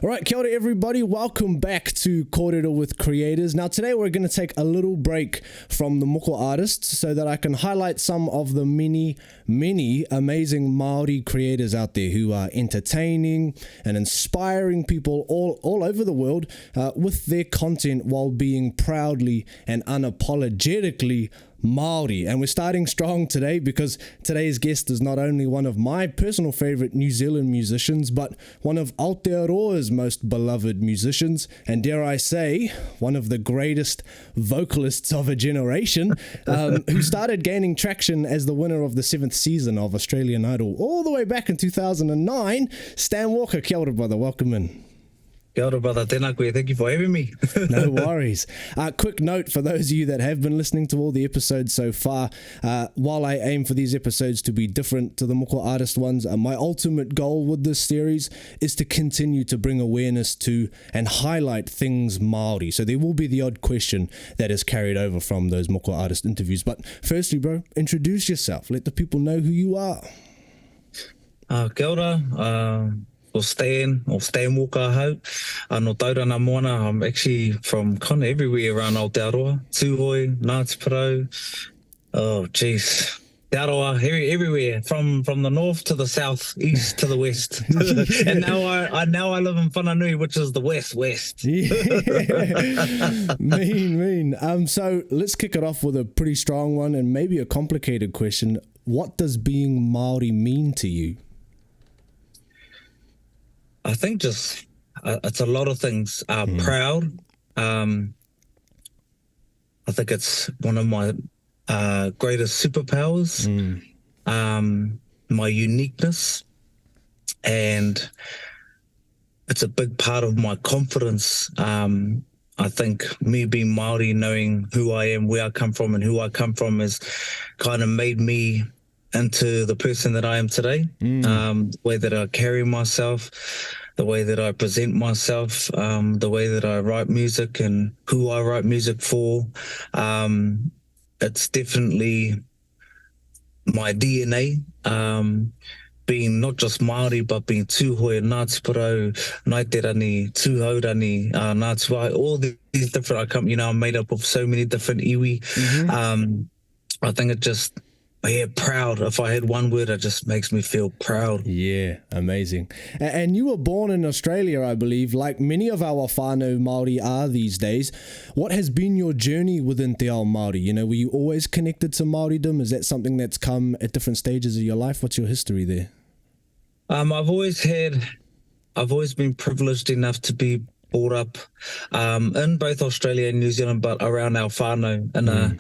All right, kia ora everybody. Welcome back to Kōrero with Creators. Now today we're going to take a little break from the Moko Artists so that I can highlight some of the many amazing Māori creators out there who are entertaining and inspiring people all over the world with their content while being proudly and unapologetically Māori. And we're starting strong today because today's guest is not only one of my personal favorite New Zealand musicians, but one of Aotearoa's most beloved musicians, and dare I say, one of the greatest vocalists of a generation, who started gaining traction as the winner of the 7th season of Australian Idol all the way back in 2009. Stan Walker, kia ora, brother, welcome in. Kia ora, brother. Tēnā koe. Thank you for having me. No worries. Quick note for those of you that have been listening to all the episodes so far. While I aim for these episodes to be different to the Moko Artist ones, my ultimate goal with this series is to continue to bring awareness to and highlight things Māori. So there will be the odd question that is carried over from those Moko Artist interviews. But firstly, bro, introduce yourself. Let the people know who you are. Kia ora. Or Stan Walker hau. No taurana moana, I'm actually from kind of everywhere around Aotearoa, Tūhoi, Ngāti Porou. Oh, jeez. Te Aroa, everywhere, from the north to the south, east to the west. And now I live in Whananui, which is the west. Yeah. mean. So let's kick it off with a pretty strong one and maybe a complicated question. What does being Māori mean to you? I think just it's a lot of things. Proud. I think it's one of my greatest superpowers. My uniqueness, and it's a big part of my confidence. I think me being Māori, knowing who I am, where I come from, and who I come from, has kind of made me into the person that I am today. The way that I carry myself, the way that I present myself, the way that I write music and who I write music for. It's definitely my DNA, being not just Māori, but being Tūhoi, Ngāti Porou, Naiterani, Tūhaurani, Ngāti Wai, all these different, I'm made up of so many different iwi. I think it just, proud. If I had one word, it just makes me feel proud. Yeah, amazing. And you were born in Australia, I believe, like many of our whānau Māori are these days. What has been your journey within Te Ao Māori? You know, were you always connected to Māoridom? Is that something that's come at different stages of your life? What's your history there? I've always been privileged enough to be brought up in both Australia and New Zealand, but around our whānau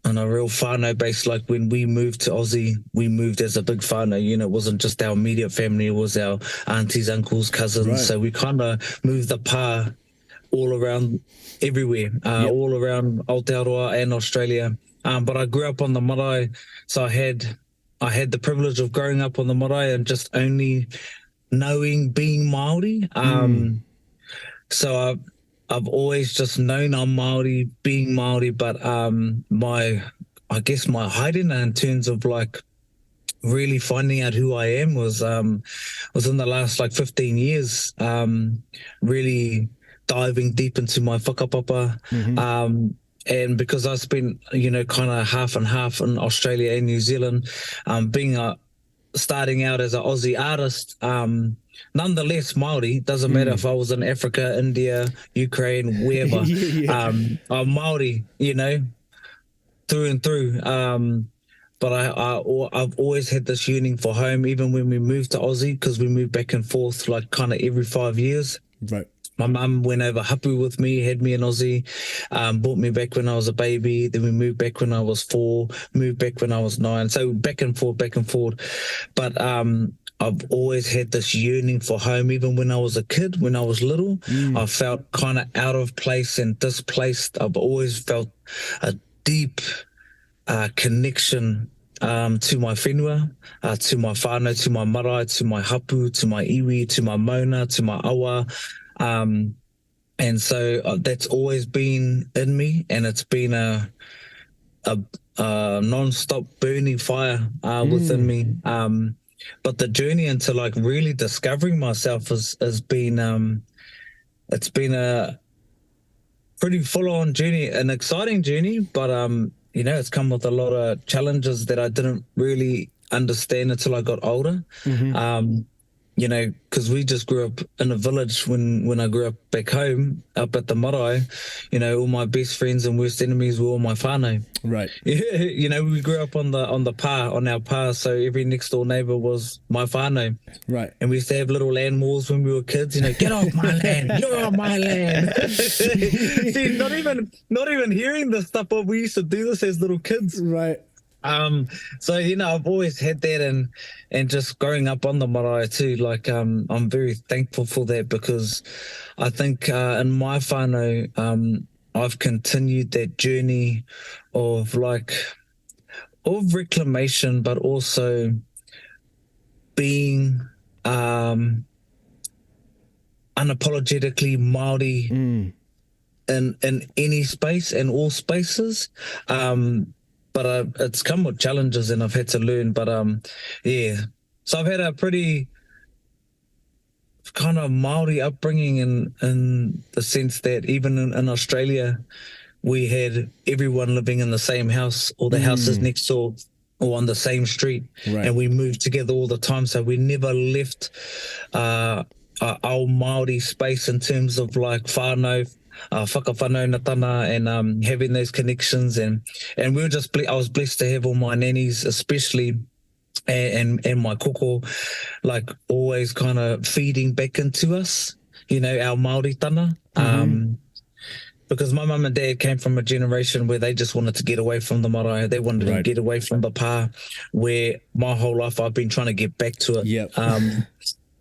in a real whānau base. Like when we moved to Aussie, we moved as a big whānau. It wasn't just our immediate family, it was our aunties, uncles, cousins. Right. So we kind of moved the pā all around everywhere, all around Aotearoa and Australia. But I grew up on the marae, so I had the privilege of growing up on the marae and just only knowing being Māori. So I've always just known I'm Māori, being Māori, but my hiding in terms of like really finding out who I am was in the last 15 years, really diving deep into my whakapapa. And because I spent, kind of half and half in Australia and New Zealand, starting out as an Aussie artist, nonetheless, Māori, doesn't matter if I was in Africa, India, Ukraine, wherever. I'm Māori, through and through. But I've always had this yearning for home, even when we moved to Aussie, because we moved back and forth kind of every 5 years. Right. My mum went over hapu with me, had me in Aussie, brought me back when I was a baby. Then we moved back when I was 4, moved back when I was 9. So back and forth. But I've always had this yearning for home. Even when I was a kid, when I was little, I felt kind of out of place and displaced. I've always felt a deep connection to my whenua, to my whānau, to my marae, to my hapu, to my iwi, to my mauna, to my awa. And so that's always been in me, and it's been a non-stop burning fire within me. but the journey into like really discovering myself has been it's been a pretty full on journey, an exciting journey, but you know, it's come with a lot of challenges that I didn't really understand until I got older. You know, because we just grew up in a village when I grew up back home, up at the marae. You know, all my best friends and worst enemies were all my whānau. Right. You know, we grew up on our pa, so every next door neighbour was my whānau. Right. And we used to have little land wars when we were kids, you know, get off my land, you're on my land. See, not even hearing this stuff, but we used to do this as little kids. Right. So, you know, I've always had that, and just growing up on the marae too, like, I'm very thankful for that, because I think, in my whānau, I've continued that journey of reclamation, but also being, unapologetically Māori in any space and all spaces. But it's come with challenges, and I've had to learn. But yeah, so I've had a pretty kind of Māori upbringing in the sense that even in Australia, we had everyone living in the same house, or the houses next door, or on the same street, and we moved together all the time. So we never left our Māori space in terms of like whānau, whakawhanaungatana, and having those connections, and we were just I was blessed to have all my nannies, especially, and my koko, like always kind of feeding back into us, you know, our Māoritana. Because my mum and dad came from a generation where they just wanted to get away from the marae. They wanted to get away from the pa, where my whole life I've been trying to get back to it.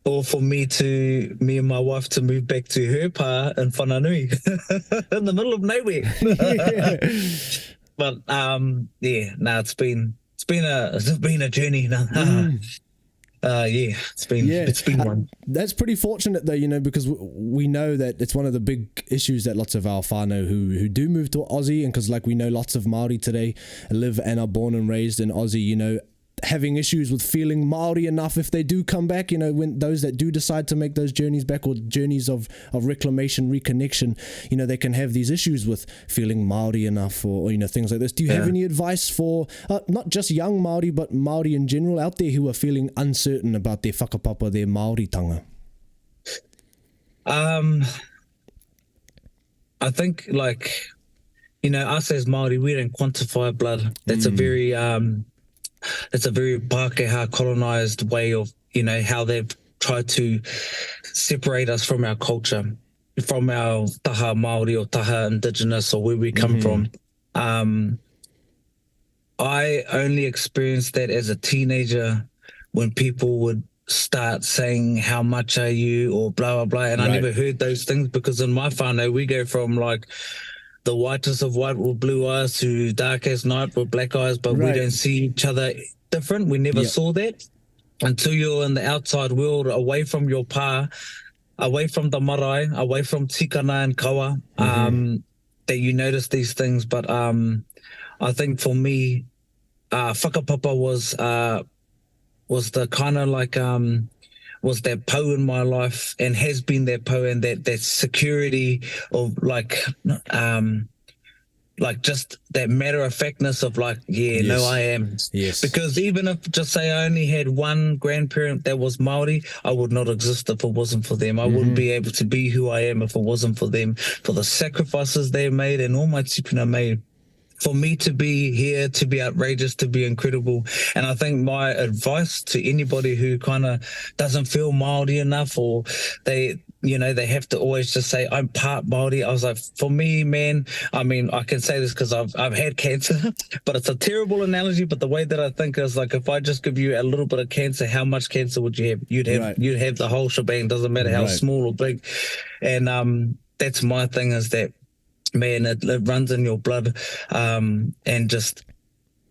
Or for me and my wife to move back to her pa in Whananui in the middle of nowhere. But it's been a journey. It's been one. That's pretty fortunate though, you know, because we know that it's one of the big issues that lots of our whānau who do move to Aussie, and because like we know lots of Māori today live and are born and raised in Aussie, you know, having issues with feeling Māori enough if they do come back, you know, when those that do decide to make those journeys back, or journeys of reclamation, reconnection, you know, they can have these issues with feeling Māori enough, or you know, things like this. Do you have any advice for not just young Māori, but Māori in general out there who are feeling uncertain about their whakapapa, their Māoritanga? I think, like, you know, us as Māori, we don't quantify blood. That's a very it's a very Pākehā colonized way of, you know, how they've tried to separate us from our culture, from our taha Māori or taha Indigenous, or where we come from. I only experienced that as a teenager, when people would start saying, how much are you, or blah, blah, blah. And I never heard those things, because in my whānau, we go from like the whitest of white with blue eyes to dark as night with black eyes, but we don't see each other different. We never saw that until you're in the outside world, away from your pa, away from the marae, away from tikana and kawa, that you notice these things. But I think for me, whakapapa was the kind of like was that po in my life, and has been that po, and that security of like just that matter of factness of like, no, I am. Yes. Because even if, just say, I only had one grandparent that was Māori, I would not exist if it wasn't for them. I wouldn't be able to be who I am if it wasn't for them, for the sacrifices they made, and all my tipuna made for me to be here, to be outrageous, to be incredible. And I think my advice to anybody who kind of doesn't feel Māori enough, or they have to always just say, I'm part Māori. I was like, for me, man, I mean, I can say this because I've had cancer, but it's a terrible analogy. But the way that I think is like, if I just give you a little bit of cancer, how much cancer would you have? You'd have the whole shebang. Doesn't matter how small or big. And that's my thing, is that, man, it runs in your blood, and just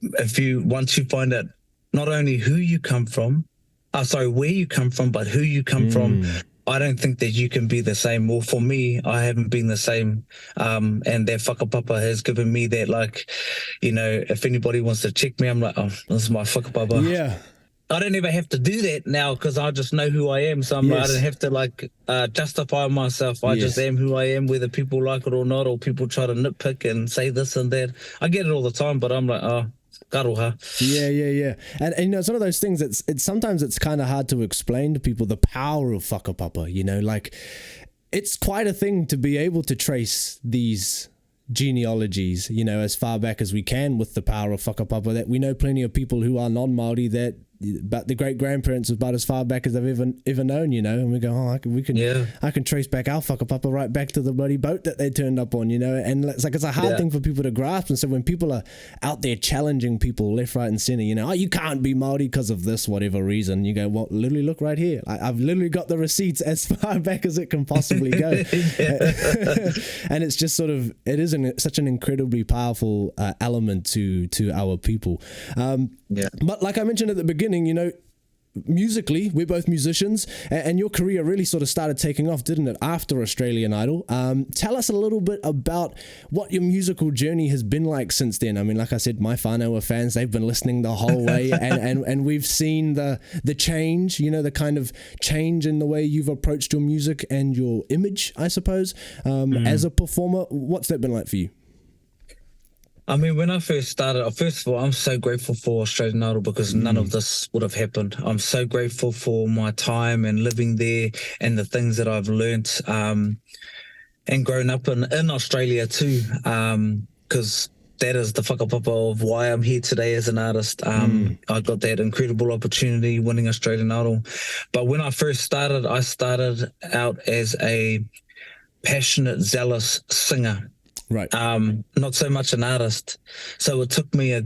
once you find out not only who you come from, where you come from, but who you come from, I don't think that you can be the same. Well, for me, I haven't been the same, and that whakapapa has given me that, like, you know, if anybody wants to check me, I'm like, oh, this is my whakapapa. I don't ever have to do that now because I just know who I am. So I'm like, I don't have to like justify myself. I just am who I am, whether people like it or not, or people try to nitpick and say this and that. I get it all the time, but I'm like, oh, karoha. Yeah. And you know, it's one of those things it's sometimes it's kind of hard to explain to people the power of whakapapa, you know, like it's quite a thing to be able to trace these genealogies, you know, as far back as we can with the power of whakapapa. That we know plenty of people who are non-Māori that but the great grandparents was about as far back as I've ever known, you know, and we go, oh, I can trace back our whakapapa right back to the bloody boat that they turned up on, you know, and it's like it's a hard thing for people to grasp. And so when people are out there challenging people left, right, and center, you know, oh, you can't be Māori because of this whatever reason, you go, well, literally look right here. I've literally got the receipts as far back as it can possibly go. And it's just sort of it is such an incredibly powerful element to our people. But like I mentioned at the beginning, you know, musically, we're both musicians, and your career really sort of started taking off, didn't it, after Australian Idol? Tell us a little bit about what your musical journey has been like since then. I mean, like I said, my whānau are fans. They've been listening the whole way, and we've seen the change, you know, the kind of change in the way you've approached your music and your image, I suppose, as a performer. What's that been like for you? I mean, when I first started, first of all, I'm so grateful for Australian Idol because none of this would have happened. I'm so grateful for my time and living there and the things that I've learnt and grown up in Australia too, because that is the whakapapa of why I'm here today as an artist. I got that incredible opportunity winning Australian Idol. But when I first started, I started out as a passionate, zealous singer. Right. Not so much an artist. So it took me you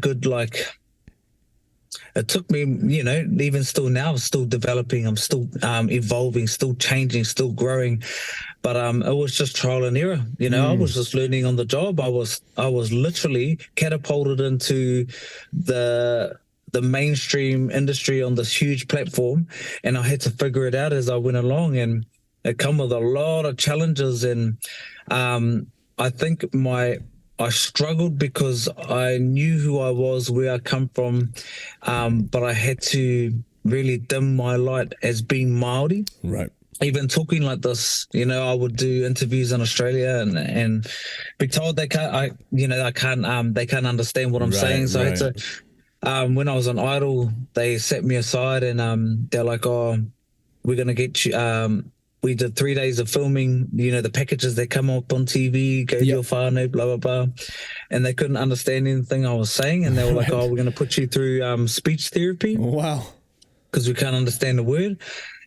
know, even still now, I'm still developing, I'm still evolving, still changing, still growing. But it was just trial and error. You know, I was just learning on the job. I was literally catapulted into the mainstream industry on this huge platform, and I had to figure it out as I went along, and it come with a lot of challenges. And I think I struggled because I knew who I was, where I come from, but I had to really dim my light as being Māori. Right. Even talking like this, you know, I would do interviews in Australia and be told they can't understand what I'm saying. So I had to, when I was on Idol, they set me aside and they're like, oh, we're going to get you, we did 3 days of filming, you know, the packages that come up on TV, go to your whānau, blah, blah, blah. And they couldn't understand anything I was saying. And they were like, oh, we're going to put you through speech therapy. Wow. Because we can't understand the word.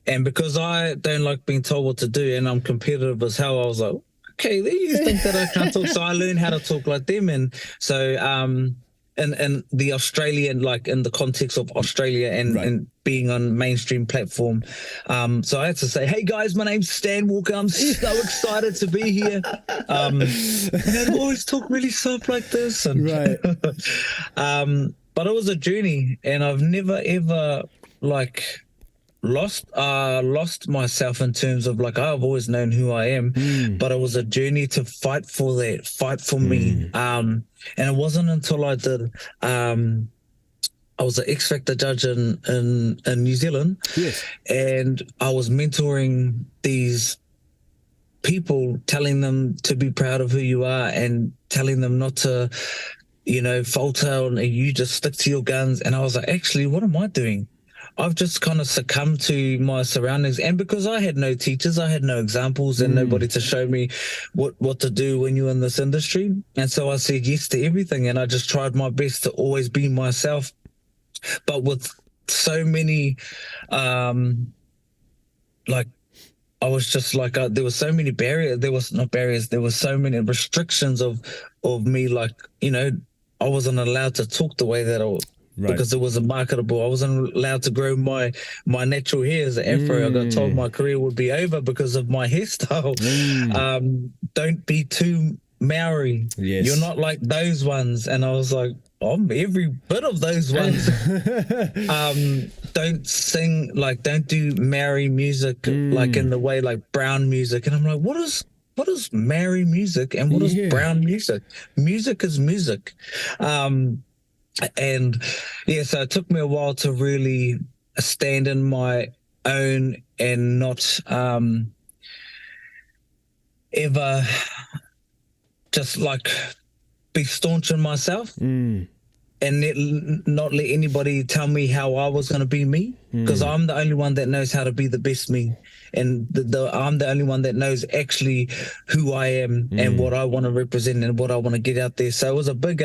And because I don't like being told what to do and I'm competitive as hell, I was like, okay, you think that I can't talk. So I learned how to talk like them. And so and the Australian, like in the context of Australia and being on mainstream platform. So I had to say, hey guys, my name's Stan Walker. I'm so excited to be here. And I'd always talk really soft like this. And but it was a journey, and I've never ever like lost myself in terms of like I've always known who I am, but it was a journey to fight for me. And it wasn't until I did I was an X Factor judge in New Zealand, and I was mentoring these people, telling them to be proud of who you are and telling them not to, you know, falter and you just stick to your guns. And I was like, actually, what am I doing? I've just kind of succumbed to my surroundings. And because I had no teachers, I had no examples and nobody to show me what to do when you're in this industry. And so I said yes to everything. And I just tried my best to always be myself. But with so many, like, I was just like, there were so many barriers. There was not barriers. There were so many restrictions of me. Like, you know, I wasn't allowed to talk the way that I was. Because it wasn't marketable. I wasn't allowed to grow my natural hair as an afro. I got told my career would be over because of my hairstyle. Don't be too Maori. You're not like those ones. And I was like, I'm every bit of those ones. Don't sing, like, don't do Maori music like in the way like brown music. And I'm like, what is Maori music and what is brown music? Music is music. And yeah, so it took me a while to really stand in my own and not ever just like be staunch in myself and not let anybody tell me how I was going to be me, because I'm the only one that knows how to be the best me, and I'm the only one that knows actually who I am and what I want to represent and what I want to get out there. So it was a big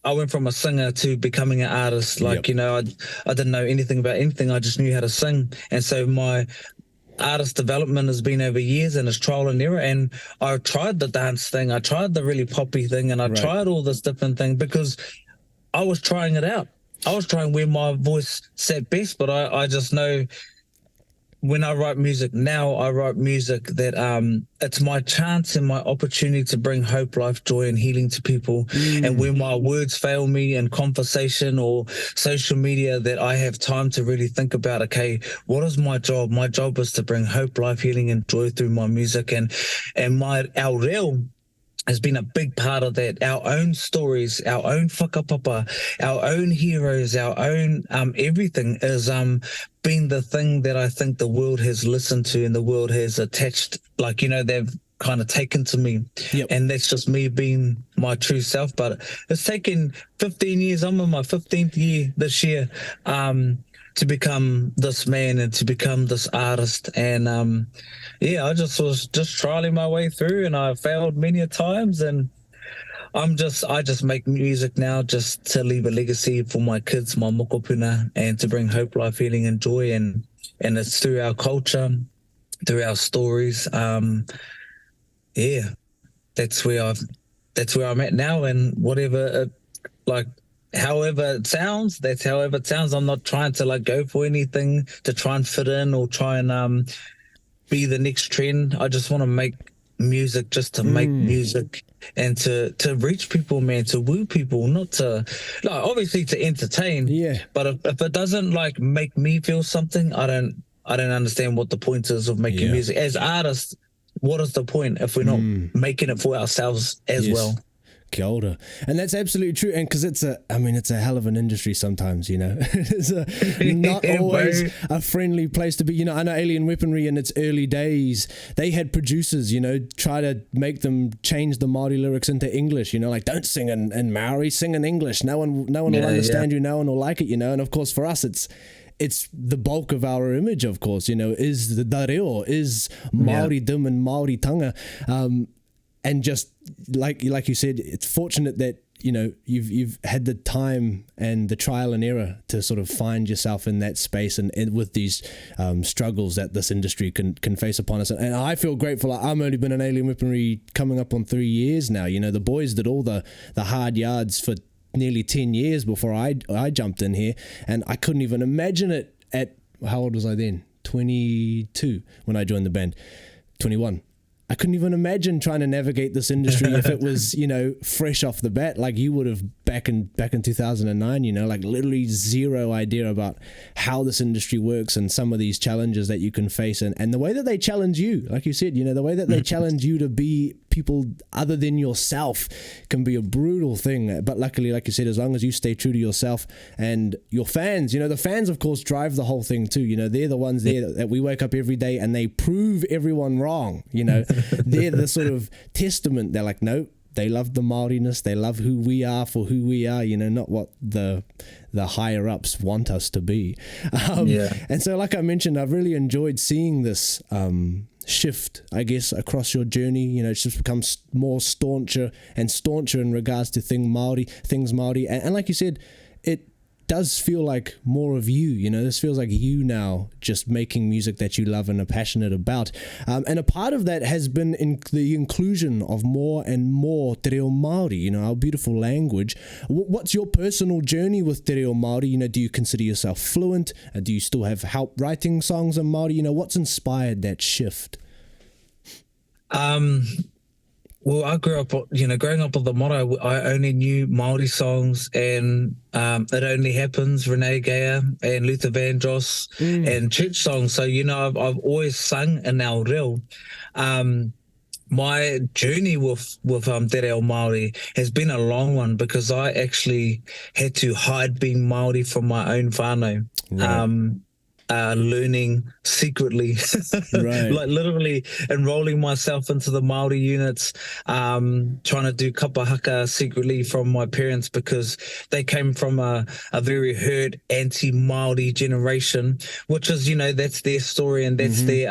I went from a singer to becoming an artist. Like, you know, I didn't know anything about anything. I just knew how to sing. And so my artist development has been over years, and it's trial and error. And I tried the dance thing. I tried the really poppy thing, and I tried all this different thing because I was trying it out. I was trying where my voice sat best, but I just know when I write music now, I write music that it's my chance and my opportunity to bring hope, life, joy, and healing to people. And when my words fail me in conversation or social media, that I have time to really think about, okay, what is my job? My job is to bring hope, life, healing, and joy through my music. And our reel has been a big part of that. Our own stories, our own whakapapa, our own heroes, our own everything is been the thing that I think the world has listened to and the world has attached, like, you know, they've kind of taken to me. And that's just me being my true self. But it's taken 15 years. I'm in my 15th year this year to become this man and to become this artist. And I just was trialing my way through, and I failed many a times, and I just make music now just to leave a legacy for my kids, my mokopuna, and to bring hope, life, healing, and joy. And it's through our culture, through our stories. That's where I'm at now, and whatever however it sounds, that's however it sounds. I'm not trying to like go for anything to try and fit in or try and be the next trend. I just want to make music just to make music and to reach people, man, to woo people, not to, like, obviously to entertain. But if it doesn't like make me feel something, I don't understand what the point is of making music. As artists, what is the point if we're not making it for ourselves as well? Kia ora. And that's absolutely true. And because it's a hell of an industry sometimes, you know. It's not always a friendly place to be. You know, I know Alien Weaponry in its early days, they had producers, you know, try to make them change the Māori lyrics into English, you know, like, don't sing in Maori, sing in English. No one will understand you, no one will like it, you know. And of course for us it's the bulk of our image, of course, you know, is the reo, is Māori dim and Māori tanga. And just like you said, it's fortunate that, you know, you've had the time and the trial and error to sort of find yourself in that space and with these struggles that this industry can face upon us. And I feel grateful. I've only been in Alien Weaponry coming up on 3 years now. You know, the boys did all the hard yards for nearly 10 years before I jumped in here, and I couldn't even imagine it at, how old was I then? 22 when I joined the band. 21. I couldn't even imagine trying to navigate this industry if it was, you know, fresh off the bat, like you would have back in 2009, you know, like literally zero idea about how this industry works and some of these challenges that you can face, and the way that they challenge you, like you said, you know, the way that they challenge you to be people other than yourself can be a brutal thing. But luckily, like you said, as long as you stay true to yourself and your fans, you know, the fans of course drive the whole thing too. You know, they're the ones there that we wake up every day and they prove everyone wrong, you know. They're the sort of testament. They're like, no, they love the Māoriness, they love who we are for who we are, you know, not what the higher ups want us to be. And so like I mentioned, I've really enjoyed seeing this shift, I guess, across your journey. You know, it's just become more stauncher in regards to things Māori, and like you said, it does feel like more of you, you know. This feels like you now just making music that you love and are passionate about, and a part of that has been in the inclusion of more and more Te Reo Māori, you know, our beautiful language. What's your personal journey with Te Reo Māori? You know, do you consider yourself fluent? Do you still have help writing songs in Māori? You know, what's inspired that shift? Well, I grew up, you know, growing up with the motto, I only knew Māori songs and It Only Happens, Renee Gaia and Luther Vandross and church songs. So, you know, I've always sung in our reo. my journey with Te Reo Māori has been a long one, because I actually had to hide being Māori from my own whānau. Right. Learning secretly, Right. like literally enrolling myself into the Māori units, trying to do kapa haka secretly from my parents, because they came from a very hurt anti-Māori generation, which is, that's their story, and that's their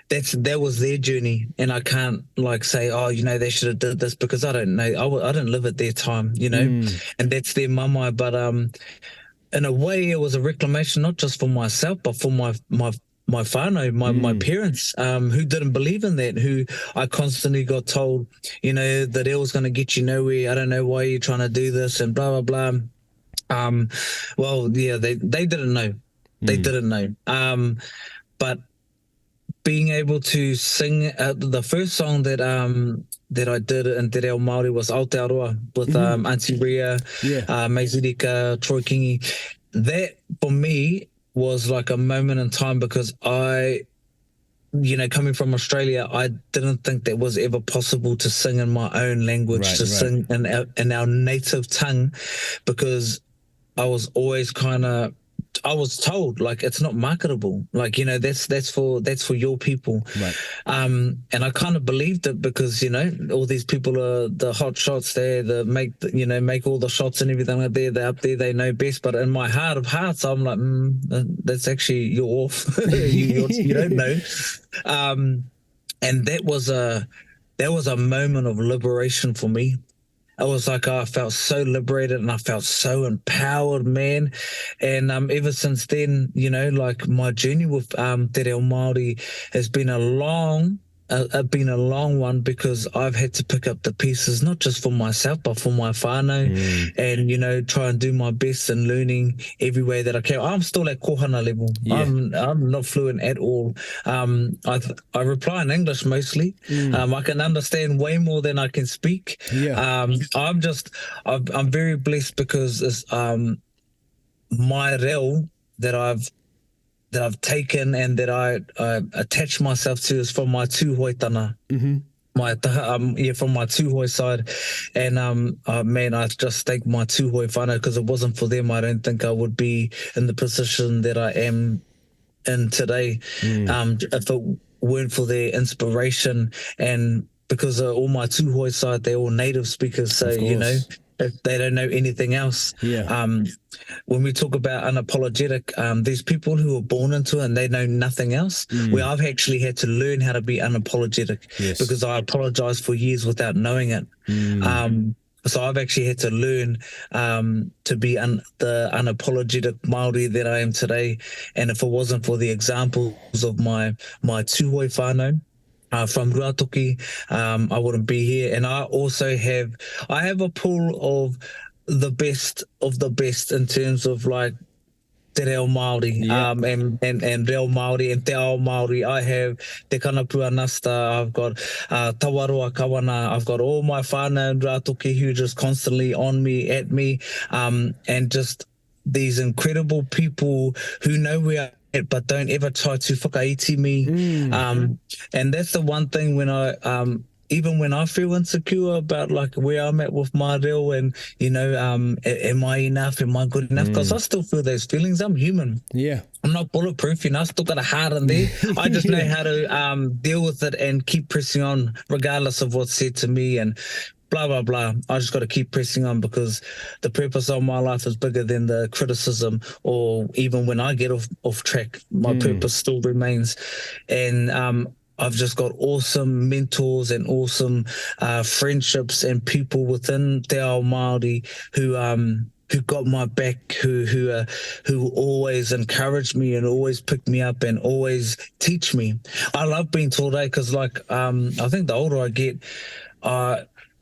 that was their journey, and I can't like say, oh, they should have did this, because I don't know. I didn't live at their time, and that's their mamae. But in a way, it was a reclamation, not just for myself, but for my whānau, my parents, who didn't believe in that, who I constantly got told, that it was going to get you nowhere. I don't know why you're trying to do this, and blah, blah, blah. Well, yeah, they didn't know. They didn't know. But being able to sing the first song that I did in Te Reo Māori was Aotearoa with Auntie Ria, Meizirika, Troy Kingi. That for me was like a moment in time, because I, coming from Australia, I didn't think that was ever possible to sing in my own language, sing in our native tongue, because I was always I was told, like, it's not marketable, like, that's for your people, right. And I kind of believed it, because all these people are the hot shots there, make all the shots and everything like that. They're up there, they know best. But in my heart of hearts, I'm like, that's actually you're off. you don't know. And that was a moment of liberation for me. I was like, I felt so liberated, and I felt so empowered, man. And ever since then, like, my journey with Te Reo Māori has been a long one, because I've had to pick up the pieces, not just for myself, but for my whānau, and try and do my best in learning every way that I can. I'm still at kohana level. I'm not fluent at all. I reply in English mostly. I can understand way more than I can speak. I'm very blessed, because it's my reo that I've taken and that I attach myself to is from my tūhoitana, from my tūhoi side. And man, I just thank my tūhoi whānau, because it wasn't for them, I don't think I would be in the position that I am in today. If it weren't for their inspiration, and because all my tūhoi side, they're all native speakers, so if they don't know anything else. When we talk about unapologetic, there's people who are born into it and they know nothing else. Where I've actually had to learn how to be unapologetic, because I apologized for years without knowing it. So I've actually had to learn to be the unapologetic Māori that I am today. And if it wasn't for the examples of my tūhoi whānau, from Ruatoki, I wouldn't be here. And I also have a pool of the best in terms of like Te Reo Māori, and Reo Māori and Te Ao Māori. I have Te Kanapua Nasta, I've got Tawaroa Kawana, I've got all my whānau in Ruatoki who just constantly on me, at me, and just these incredible people who know where but don't ever try to whakaiti me. And that's the one thing when even when I feel insecure about like where I'm at with my reo, and am I enough? Am I good enough? Because I still feel those feelings. I'm human. I'm not bulletproof, I still got a heart in there. I just know how to deal with it and keep pressing on regardless of what's said to me, and blah, blah, blah. I just got to keep pressing on, because the purpose of my life is bigger than the criticism, or even when I get off track, my purpose still remains. And I've just got awesome mentors and awesome friendships and people within Te Ao Māori who got my back, who always encourage me and always pick me up and always teach me. I love being taught, because like I think the older I get,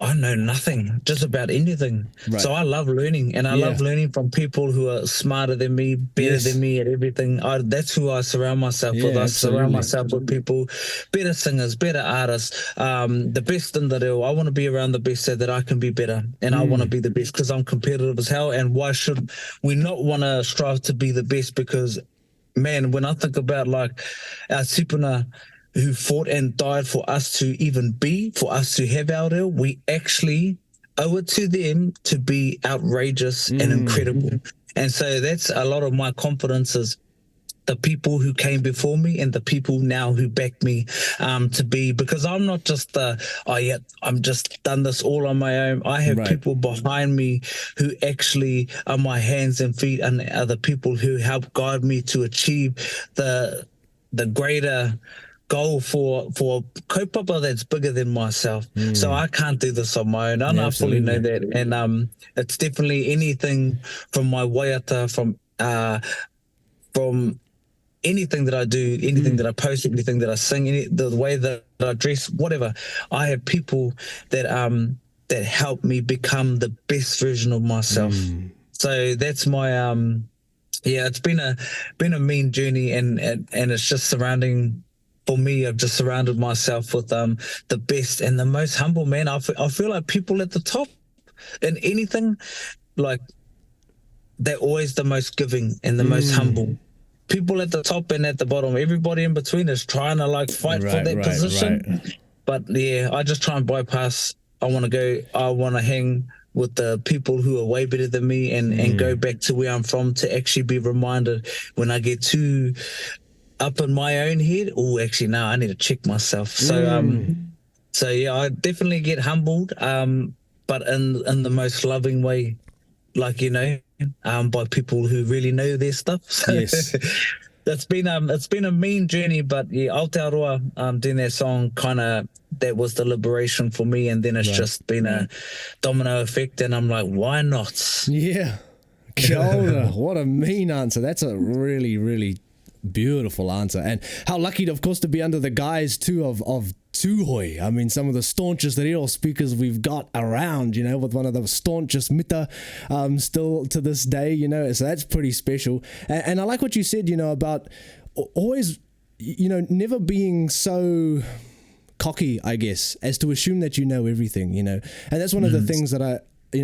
I know nothing, just about anything. So I love learning, and I love learning from people who are smarter than me, better than me at everything. That's who I surround myself with. I surround myself with people, better singers, better artists, the best in the reo. I want to be around the best so that I can be better, and I want to be the best because I'm competitive as hell. And why should we not want to strive to be the best? Because, man, when I think about like our tupuna, who fought and died for us to even be, for us to have our reo, we actually owe it to them to be outrageous and incredible. And so that's a lot of my confidence is the people who came before me and the people now who back me to be, because I'm not just I'm just done this all on my own. I have people behind me who actually are my hands and feet and are the people who help guide me to achieve the greater goal for kaupapa that's bigger than myself. So I can't do this on my own. And I fully know that. And it's definitely anything from my waiata, from anything that I do, anything that I post, anything that I sing, the way that I dress, whatever. I have people that help me become the best version of myself. So that's my it's been a mean journey, and it's just surrounding. For me, I've just surrounded myself with the best and the most humble, man. I feel like people at the top in anything, like they're always the most giving and the most humble. People at the top and at the bottom, everybody in between is trying to like fight for that position. But yeah, I just try and bypass. I want to hang with the people who are way better than me and go back to where I'm from to actually be reminded when I get too up in my own head. Oh, actually, no, I need to check myself. So yeah, I definitely get humbled, but in the most loving way, like, you know, by people who really know their stuff. So yes. It's been a mean journey, but yeah, Aotearoa, doing that song, that was the liberation for me, and then it's just been a domino effect, and I'm like, why not? Yeah. Kia ora. What a mean answer. That's a really, really beautiful answer. And how lucky, of course, to be under the guise too of Tūhoi. I mean, some of the staunchest reo speakers we've got around, you know, with one of the staunchest mita still to this day, you know, so that's pretty special. And I like what you said, you know, about always, you know, never being so cocky, I guess, as to assume that you know everything, you know. And that's one of the things that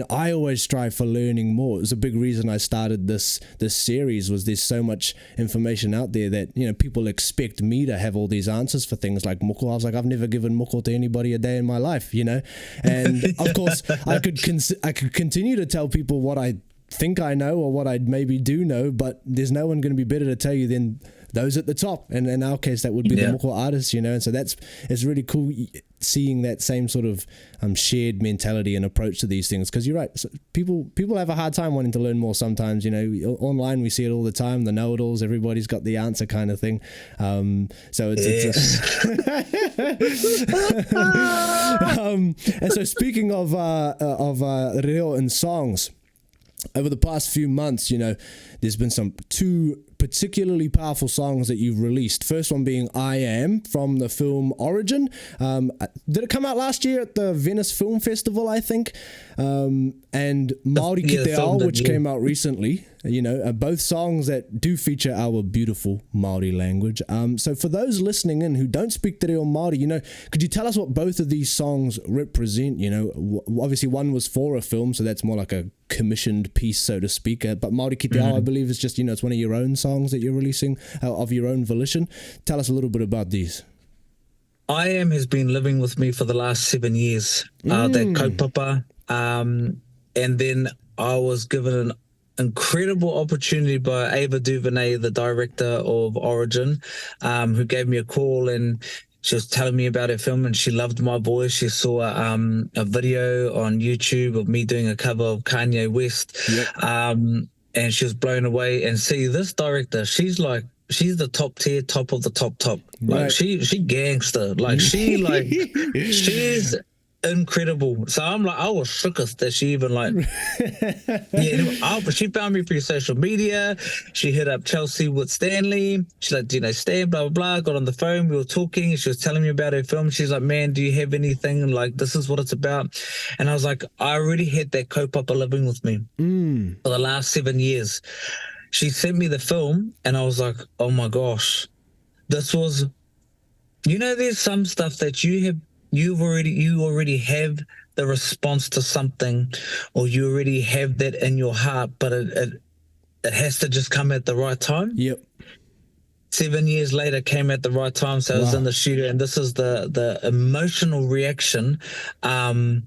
I always strive for learning more. It was a big reason I started this series, was there's so much information out there that, you know, people expect me to have all these answers for things like moko. I was like, I've never given moko to anybody a day in my life, you know. And of course, I could continue to tell people what I think I know or what I maybe do know, but there's no one going to be better to tell you than those at the top, and in our case that would be the Moko artists, you know. And so it's really cool seeing that same sort of shared mentality and approach to these things, because you're right, so people have a hard time wanting to learn more sometimes, you know. Online we see it all the time, the know-it-alls, everybody's got the answer kind of thing. So it's and so speaking of reo and songs, over the past few months, you know, there's been two particularly powerful songs that you've released. First one being I Am, from the film Origin. Did it come out last year at the Venice Film Festival, I think? And Māori Ki Te Ao, which came out recently. You know, both songs that do feature our beautiful Māori language. So for those listening in who don't speak te reo Māori, you know, could you tell us what both of these songs represent? You know, obviously one was for a film, so that's more like a commissioned piece, so to speak. But Māori Ki Te Ao, I believe, is just, you know, it's one of your own songs that you're releasing of your own volition. Tell us a little bit about these. I Am has been living with me for the last 7 years. That kaupapa. And then I was given an incredible opportunity by Ava DuVernay, the director of Origin, who gave me a call, and she was telling me about her film, and she loved my voice. She saw a video on YouTube of me doing a cover of Kanye West. And she was blown away. And see, this director, she's the top tier, top of the top. Like she gangster. Like she's incredible. So I'm like, I was shooketh that she even like she found me through social media. She hit up Chelsea with Stanley. She's like, you know, Stan, blah blah blah. Got on the phone, we were talking, she was telling me about her film. She's like, man, do you have anything, like, this is what it's about? And I was like, I already had that kaupapa living with me for the last 7 years. She sent me the film, and I was like, oh my gosh, this was, you know, there's some stuff that you already have the response to something, or you already have that in your heart, but it has to just come at the right time. 7 years later came at the right time. So I was in the studio, and this is the emotional reaction to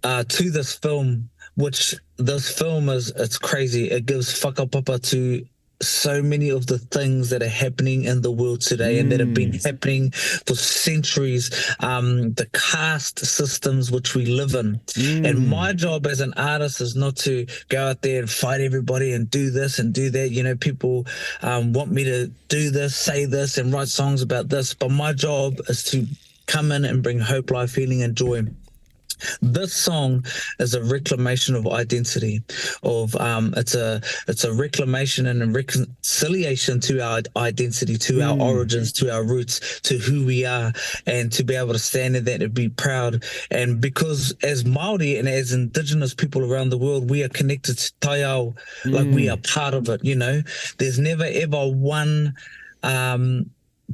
this film, which this film it's crazy. It gives whakapapa to so many of the things that are happening in the world today and that have been happening for centuries, the caste systems which we live in. And my job as an artist is not to go out there and fight everybody and do this and do that. You know, people want me to do this, say this, and write songs about this, but my job is to come in and bring hope, life, healing, and joy. This song is a reclamation of identity, of it's a reclamation and a reconciliation to our identity, to our origins, to our roots, to who we are, and to be able to stand in that and be proud. And because as Māori and as Indigenous people around the world, we are connected to tai ao, like we are part of it. You know, there's never ever one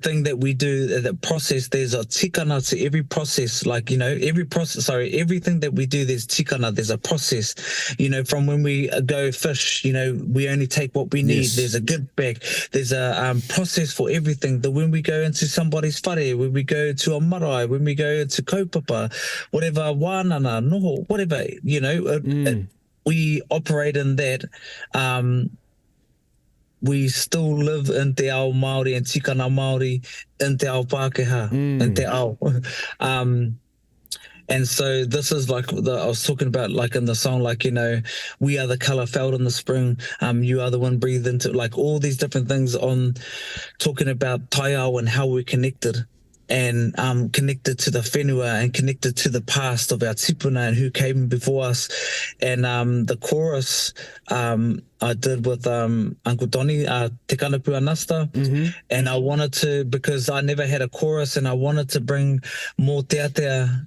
thing that we do, that process. There's a tikana to every process, like, you know, everything that we do, there's tikana, there's a process. You know, from when we go fish, you know, we only take what we need. There's a give back, there's a process for everything. When we go into somebody's whare, when we go to a marae, when we go to kaupapa, whatever, wānana, noho, whatever, you know, we operate in that. We still live in te ao Māori and tikana Māori in te ao Pākehā, in te ao. And so this is like I was talking about, like in the song, like, you know, we are the colour felt in the spring. You are the one breathed into, like all these different things on talking about tai ao and how we're connected. And connected to the whenua and connected to the past of our tipuna and who came before us. And the chorus I did with Uncle Donnie, Te Kanapu Anasta. And I wanted to, because I never had a chorus, and I wanted to bring more te atea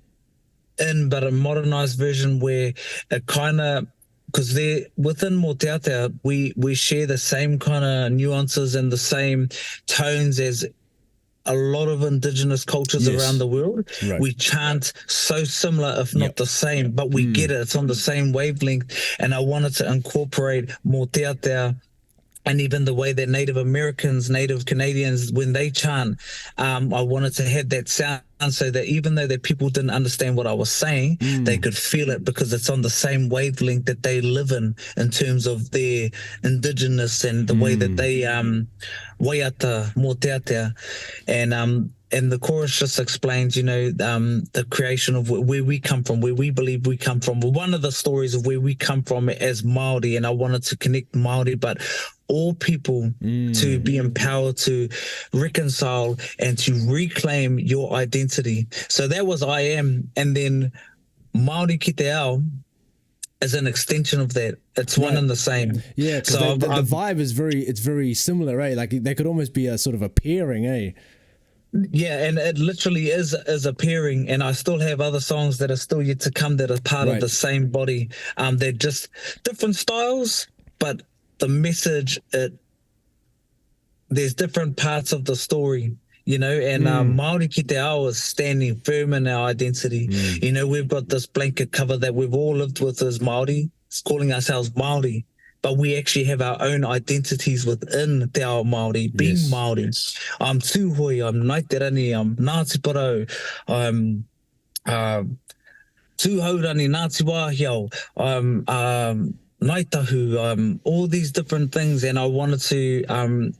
in, but a modernized version where it kind of, because within Mō Te Atea, we share the same kind of nuances and the same tones as a lot of Indigenous cultures around the world. We chant so similar, if not the same, but we get it. It's on the same wavelength. And I wanted to incorporate Mō Te Atea, and even the way that Native Americans, Native Canadians, when they chant, I wanted to have that sound so that even though that people didn't understand what I was saying, they could feel it, because it's on the same wavelength that they live in terms of their Indigenous and the way that they waiata Mō Te Atea. And the chorus just explains, you know, the creation of where we come from, where we believe we come from. One of the stories of where we come from as Māori, and I wanted to connect Māori, but all people to be empowered to reconcile and to reclaim your identity. So that was I am. And then Māori ki te ao is an extension of that. It's one and the same. Yeah, because so the vibe is very similar, eh? Like they could almost be a sort of a pairing, eh? Yeah, and it literally is a pairing, and I still have other songs that are still yet to come that are part of the same body. They're just different styles, but the message, there's different parts of the story, you know, and Māori ki te ao is standing firm in our identity. You know, we've got this blanket cover that we've all lived with as Māori, it's calling ourselves Māori, but we actually have our own identities within te ao Māori, being Māori. I'm Tūhoi, I'm Naiterani, I'm Ngāti Parau, I'm Tūhaurani, Ngāti Wāhiao, I'm Naitahu, all these different things. And I wanted to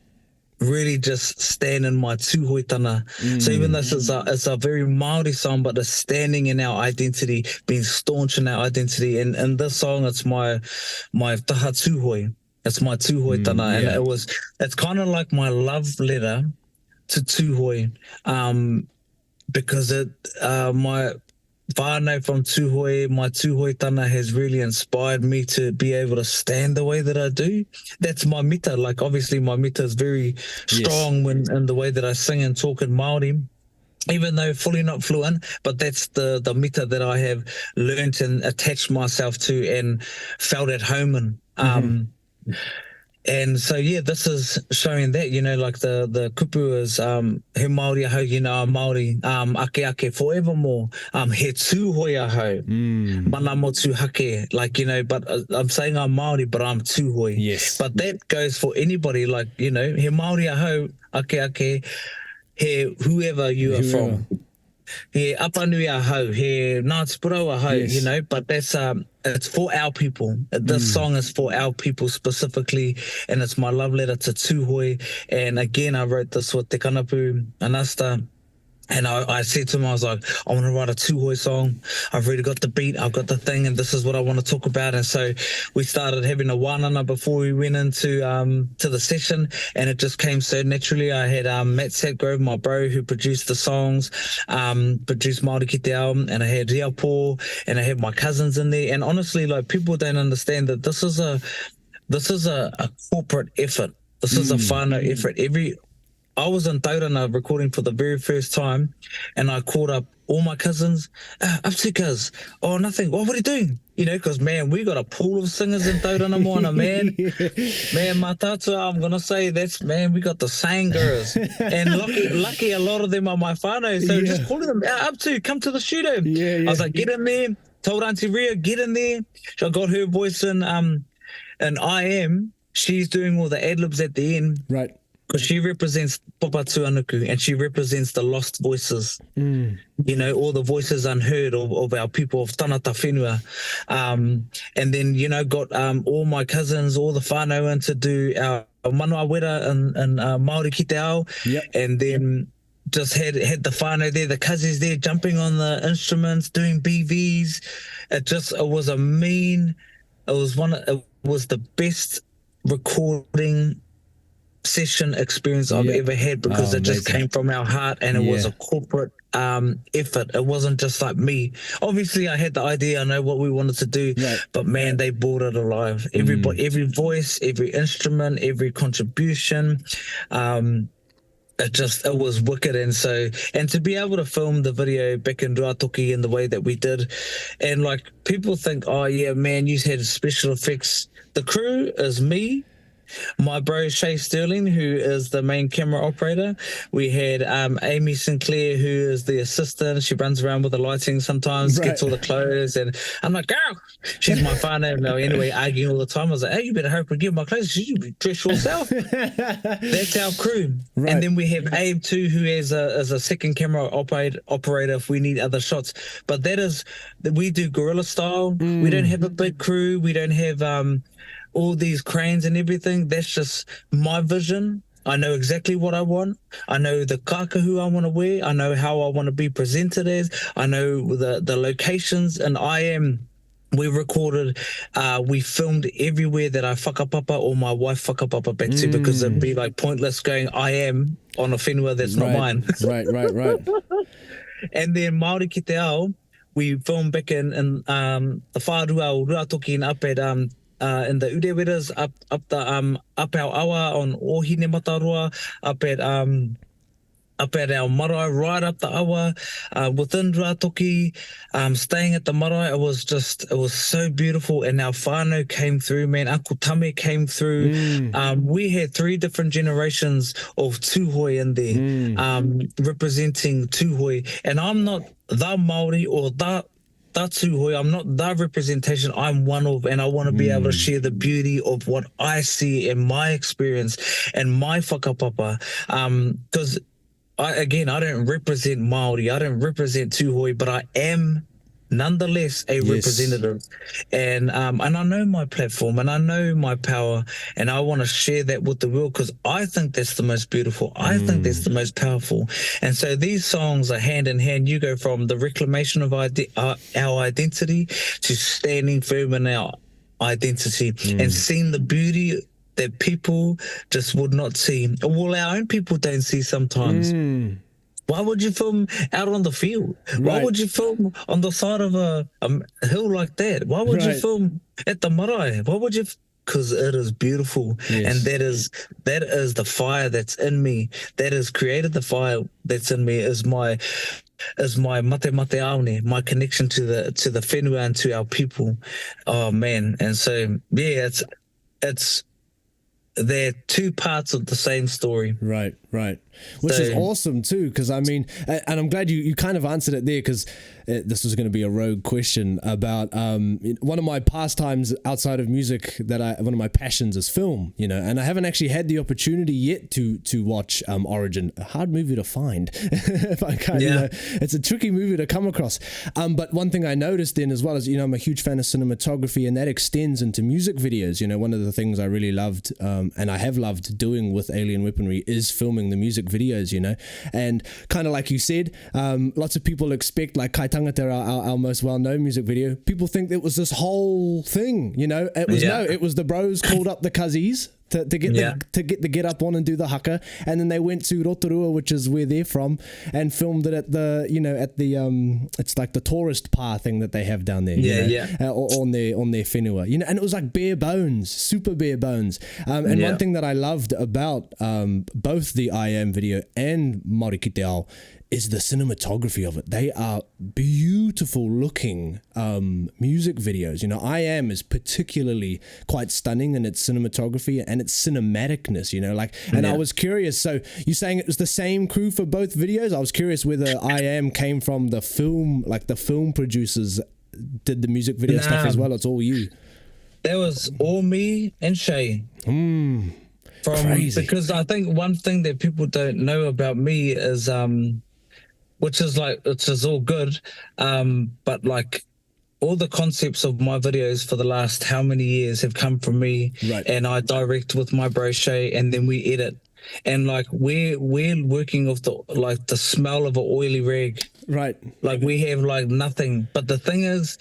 really just stand in my tūhoitana. So even though it's a very Māori song, but it's standing in our identity, being staunch in our identity. And in this song, it's my taha tūhoi. It's my tūhoitana. And it's kind of like my love letter to tūhoi, because my whānau from Tūhoi, my tūhoitana has really inspired me to be able to stand the way that I do. That's my mita. Like, obviously my mita is very strong in the way that I sing and talk in Māori, even though fully not fluent, but that's the mita that I have learned and attached myself to and felt at home in. And so, yeah, this is showing that, you know, like the kupu is, he Māori ahau, you know, I'm Māori, ake forevermore, he tūhoi ahau, mana mo tu hake, like, you know, but I'm saying I'm Māori, but I'm tūhoi. Yes. But that goes for anybody, like, you know, he Māori ahau, ake, he whoever you are from. He Apanui ahau, he Ngāti Porou ahau, Yes. you know, but that's it's for our people. This song is for our people specifically, and it's my love letter to Tūhoi. And again, I wrote this with Te Kanapu Anasta. And I said to him, I was like, I want to write a Tūhoi song. I've already got the beat, I've got the thing, and this is what I want to talk about. And so we started having a wānanga before we went into to the session, and it just came so naturally. I had Matt Satgrove, my bro, who produced the songs, produced Māori Ki Te Ao, and I had Riapo, and I had my cousins in there. And honestly, like, people don't understand that this is a corporate effort. This is a whānau effort. I was in Tauranga recording for the very first time, and I called up all my cousins. Up to cuz, oh, nothing. What are you doing? You know, because, man, we got a pool of singers in Tauranga moana, man. Man, Matatua, I'm going to say man, we got the singers. And lucky a lot of them are my whānau. So just calling them, up to, come to the studio. I was like, get in there. Told Auntie Ria, get in there. So I got her voice in I Am. She's doing all the ad-libs at the end. Right. Because she represents Papa Tuanuku, and she represents the lost voices, you know, all the voices unheard of our people of Tanata Whenua. And then, you know, got all my cousins, all the whānau in to do our manoa wera and Māori Ki Te Ao. And then just had the whānau there, the cousins there jumping on the instruments, doing BVs. It was it was the best recording session experience I've ever had, because it just came from our heart, and it was a corporate effort. It wasn't just like me. Obviously, I had the idea, I know what we wanted to do, but man, they brought it alive. Everybody, every voice, every instrument, every contribution. It was wicked. And to be able to film the video back in Ruatoki in the way that we did, and like, people think, oh yeah, man, you had special effects. The crew is me, my bro Shay Sterling, who is the main camera operator. We had Amy Sinclair, who is the assistant. She runs around with the lighting sometimes, gets all the clothes, and I'm like, girl, she's my whānau. No, anyway, arguing all the time. I was like, hey, you better hurry and give my clothes. You dress yourself. That's our crew. And then we have Abe too, who is a second camera operator if we need other shots. But we do guerrilla style. We don't have a big crew. We don't have all these cranes and everything. That's just my vision. I know exactly what I want. I know the kakahu I want to wear. I know how I want to be presented as. I know the locations. And we recorded, we filmed everywhere that I whakapapa or my wife whakapapa back to, because it'd be like pointless going, I am on a whenua that's not mine. Right. And then Māori Ki Te Ao, we filmed back in the whārua o Ruatoki, and up at in the Ureweras, up our awa on Ohine Matarua, up at our marae, right up the awa, within Ruatoki, staying at the marae. It was so beautiful, and our whānau came through, man. Uncle Tame came through. We had 3 different generations of tūhoi in there, representing tūhoi. And I'm not the Māori or the tūhoi. I'm not the representation. I'm one of, and I want to be able to share the beauty of what I see in my experience and my whakapapa. Because I don't represent Māori, I don't represent tūhoi, but I am nonetheless a representative. And I know my platform, and I know my power, and I want to share that with the world, because I think that's the most beautiful. I think that's the most powerful. And so these songs are hand in hand. You go from the reclamation of our identity to standing firm in our identity and seeing the beauty that people just would not see. Well, our own people don't see sometimes. Why would you film out on the field? Why would you film on the side of a hill like that? Why would you film at the marae? Why would you? Because it is beautiful, and that is the fire that's in me. That has created the fire that's in me. Is my mate aone, my connection to the whenua and to our people. Oh man, and so yeah, they're two parts of the same story. Right. Which is awesome too, because I mean, and I'm glad you kind of answered it there, because this was going to be a rogue question about one of my pastimes outside of music one of my passions is film, and I haven't actually had the opportunity yet to watch Origin. A hard movie to find. If I can, it's a tricky movie to come across. But one thing I noticed then as well is, I'm a huge fan of cinematography, and that extends into music videos. One of the things I really loved, and I have loved doing with Alien Weaponry, is filming the music videos, and kind of like you said, lots of people expect, like Kai Tangata, our most well-known music video, people think it was this whole thing, it was no, it was the bros called up the cuzzies to get the get up on and do the haka, and then they went to Rotorua, which is where they're from, and filmed it at the it's like the tourist pa thing that they have down there, on their whenua, and it was like bare bones, super bare bones, and one thing that I loved about both the I Am video and Māori Ki Te Ao is the cinematography of it. They are beautiful looking music videos. I Am is particularly quite stunning in its cinematography and its cinematicness, and I was curious, so you're saying it was the same crew for both videos? I was curious whether I Am came from the film, like the film producers did the music video stuff as well. It's all you. That was all me and Shay. Crazy. Because I think one thing that people don't know about me is which is all good, but like all the concepts of my videos for the last how many years have come from me, and I direct with my bro Shay, and then we edit, and like we're working off the smell of an oily rag, right? Like we have like nothing, but the thing is,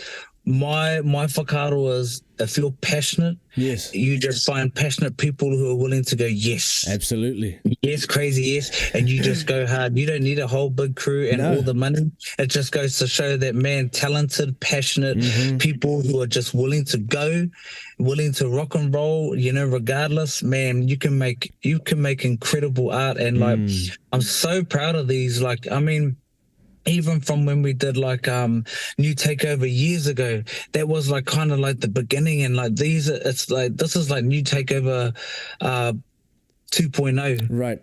my whakaaro is, if you're passionate, you just find passionate people who are willing to go, yes, absolutely, yes, crazy, yes, and you just go hard. You don't need a whole big crew and all the money. It just goes to show that, man, talented, passionate people who are just willing to go, willing to rock and roll, regardless, man, you can make incredible art. And like I'm so proud of these. Like, I mean, even from when we did like New Takeover years ago, that was like kind of like the beginning, and like this is like New Takeover 2.0, right?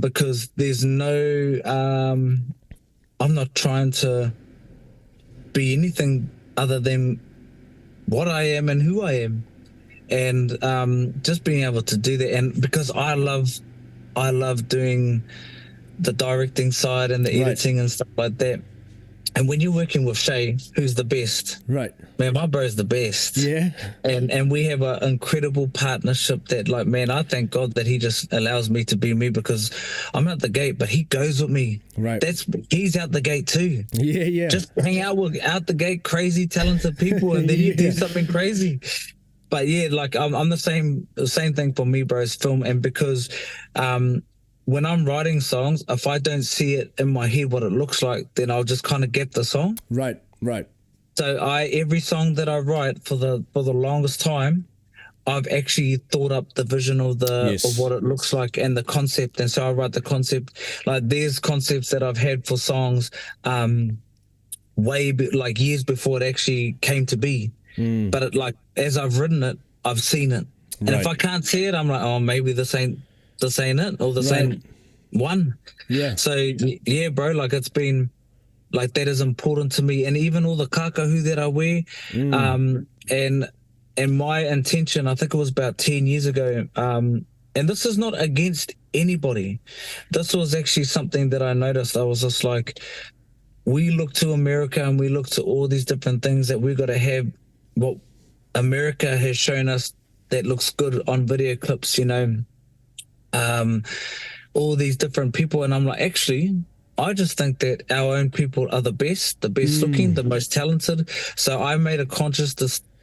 Because there's no I'm not trying to be anything other than what I am and who I am, and just being able to do that, and because I love doing the directing side and the editing and stuff like that. And when you're working with Shay, who's the best, right? Man, my bro's the best. Yeah. And we have an incredible partnership that, like, man, I thank God that he just allows me to be me, because I'm out the gate, but he goes with me. Right. He's out the gate too. Yeah. Just hang out with out the gate crazy talented people, and then you do something crazy. But yeah, like I'm the same thing for me, bro, is film. And because when I'm writing songs, if I don't see it in my head what it looks like, then I'll just kind of get the song. Right. So every song that I write for the longest time, I've actually thought up the vision of of what it looks like and the concept, and so I write the concept. Like there's concepts that I've had for songs like years before it actually came to be. But as I've written it, I've seen it, and if I can't see it, I'm like, oh, maybe this ain't it, or this ain't one. Yeah. So yeah, bro, like it's been like that is important to me, and even all the kakahu that I wear, and my intention, I think it was about 10 years ago, and this is not against anybody. This was actually something that I noticed. I was just like, we look to America and we look to all these different things that we got to have what America has shown us that looks good on video clips, all these different people, and I'm like, actually, I just think that our own people are the best looking, the most talented. So I made a conscious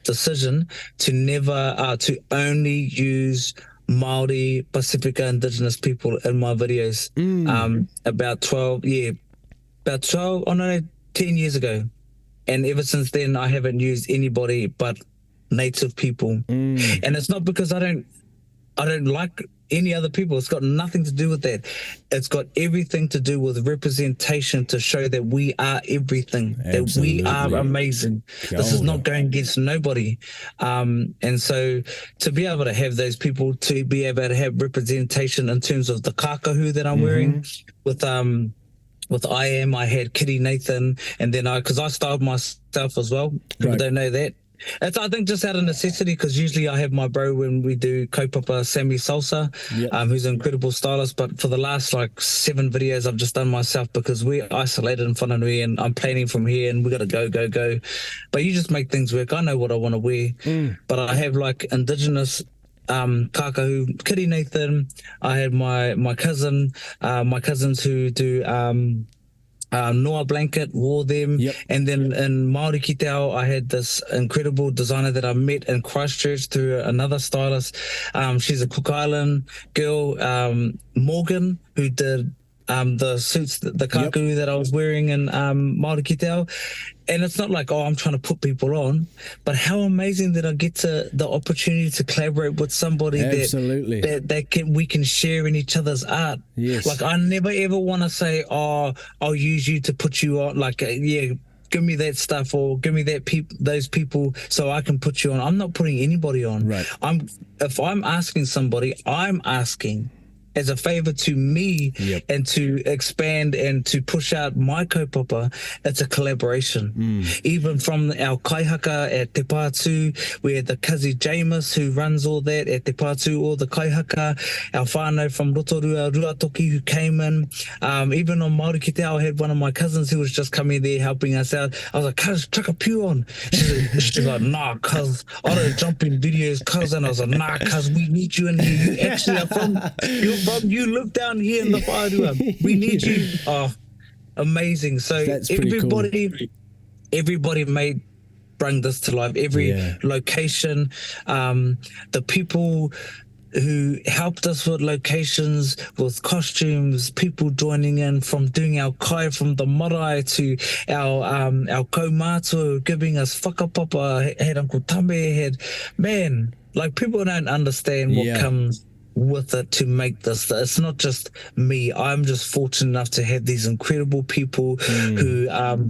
decision to never to only use Māori, Pacifica, Indigenous people in my videos. About 10 years ago, and ever since then I haven't used anybody but native people. And it's not because I don't like any other people. It's got nothing to do with that. It's got everything to do with representation, to show that we are everything, Absolutely. that we are amazing. This is not going against nobody. And so to be able to have those people, to be able to have representation in terms of the kakahu that I'm wearing, with I had Kitty Nathan, and then because I styled myself as well. People don't know that. It's, I think, just out of necessity, because usually I have my bro when we do Kaupapa, Sammy Salsa, who's an incredible stylist. But for the last like 7 videos, I've just done myself, because we're isolated in Whananui and I'm planning from here and we got to go. But you just make things work. I know what I want to wear. But I have like indigenous kakahu, Kitty Nathan. I had my cousins who do Noa blanket, wore them. And then in Māori ki te ao, I had this incredible designer that I met in Christchurch through another stylist. She's a Cook Island girl, Morgan, who did the suits, the kakahu that I was wearing in Māori ki te ao. And it's not like, I'm trying to put people on, but how amazing that I get the opportunity to collaborate with somebody that we can share in each other's art. Like, I never ever want to say, I'll use you to put you on, like, give me that stuff, or give me those people so I can put you on. I'm not putting anybody on. If I'm asking somebody, I'm asking as a favor to me, and to expand and to push out my kaupapa. It's a collaboration. Even from our kaihaka at Te Pātū, we had the Kazi James who runs all that at Te Pātū, all the kaihaka, our whānau from Rotorua, Ruatoki, who came in. Even on Māori ki te ao, I had one of my cousins who was just coming there helping us out. I was like, cuz, chuck a pew on. She's like, nah, cuz, I don't jump in videos, cuz. And I was like, nah, cuz, we need you in here. You actually are from... You look down here in the whānau. We need you. Oh, amazing. So everybody bring this to life. Every location, the people who helped us with locations, with costumes, people joining in, from doing our kai from the marae to our kaumātua, giving us whakapapa, had Uncle Tame, had, man, like, people don't understand what comes with it to make this. It's not just me. I'm just fortunate enough to have these incredible people who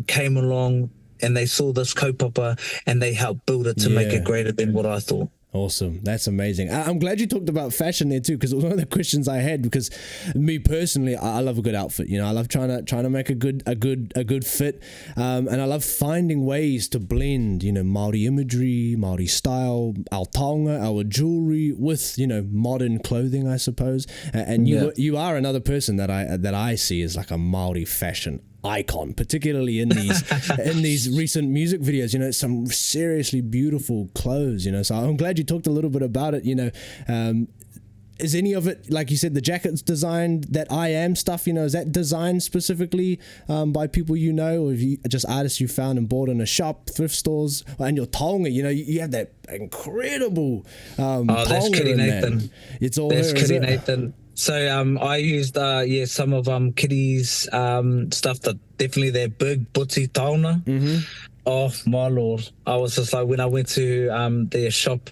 came along and they saw this kaupapa and they helped build it to make it greater than what I thought. Awesome. That's amazing. I'm glad you talked about fashion there too, because it was one of the questions I had, because me personally, I love a good outfit. You know, I love trying to make a good fit. And I love finding ways to blend, you know, Māori imagery, Māori style, our taonga, our jewelry with, you know, modern clothing, I suppose. And you are another person that I see as like a Māori fashion icon, particularly in these recent music videos. You know, some seriously beautiful clothes, you know, so I'm glad you talked a little bit about it. You know, is any of it, like you said, the jackets designed, that I Am stuff, you know, is that designed specifically by people you know, or have you just artists you found and bought in a shop, thrift stores? And your taonga, you know, you have that incredible that's Kitty Nathan. It's all that's her, Kitty Nathan. So I used some of Kitty's stuff, that definitely their big butty taona. Oh my lord, I was just like, when I went to their shop,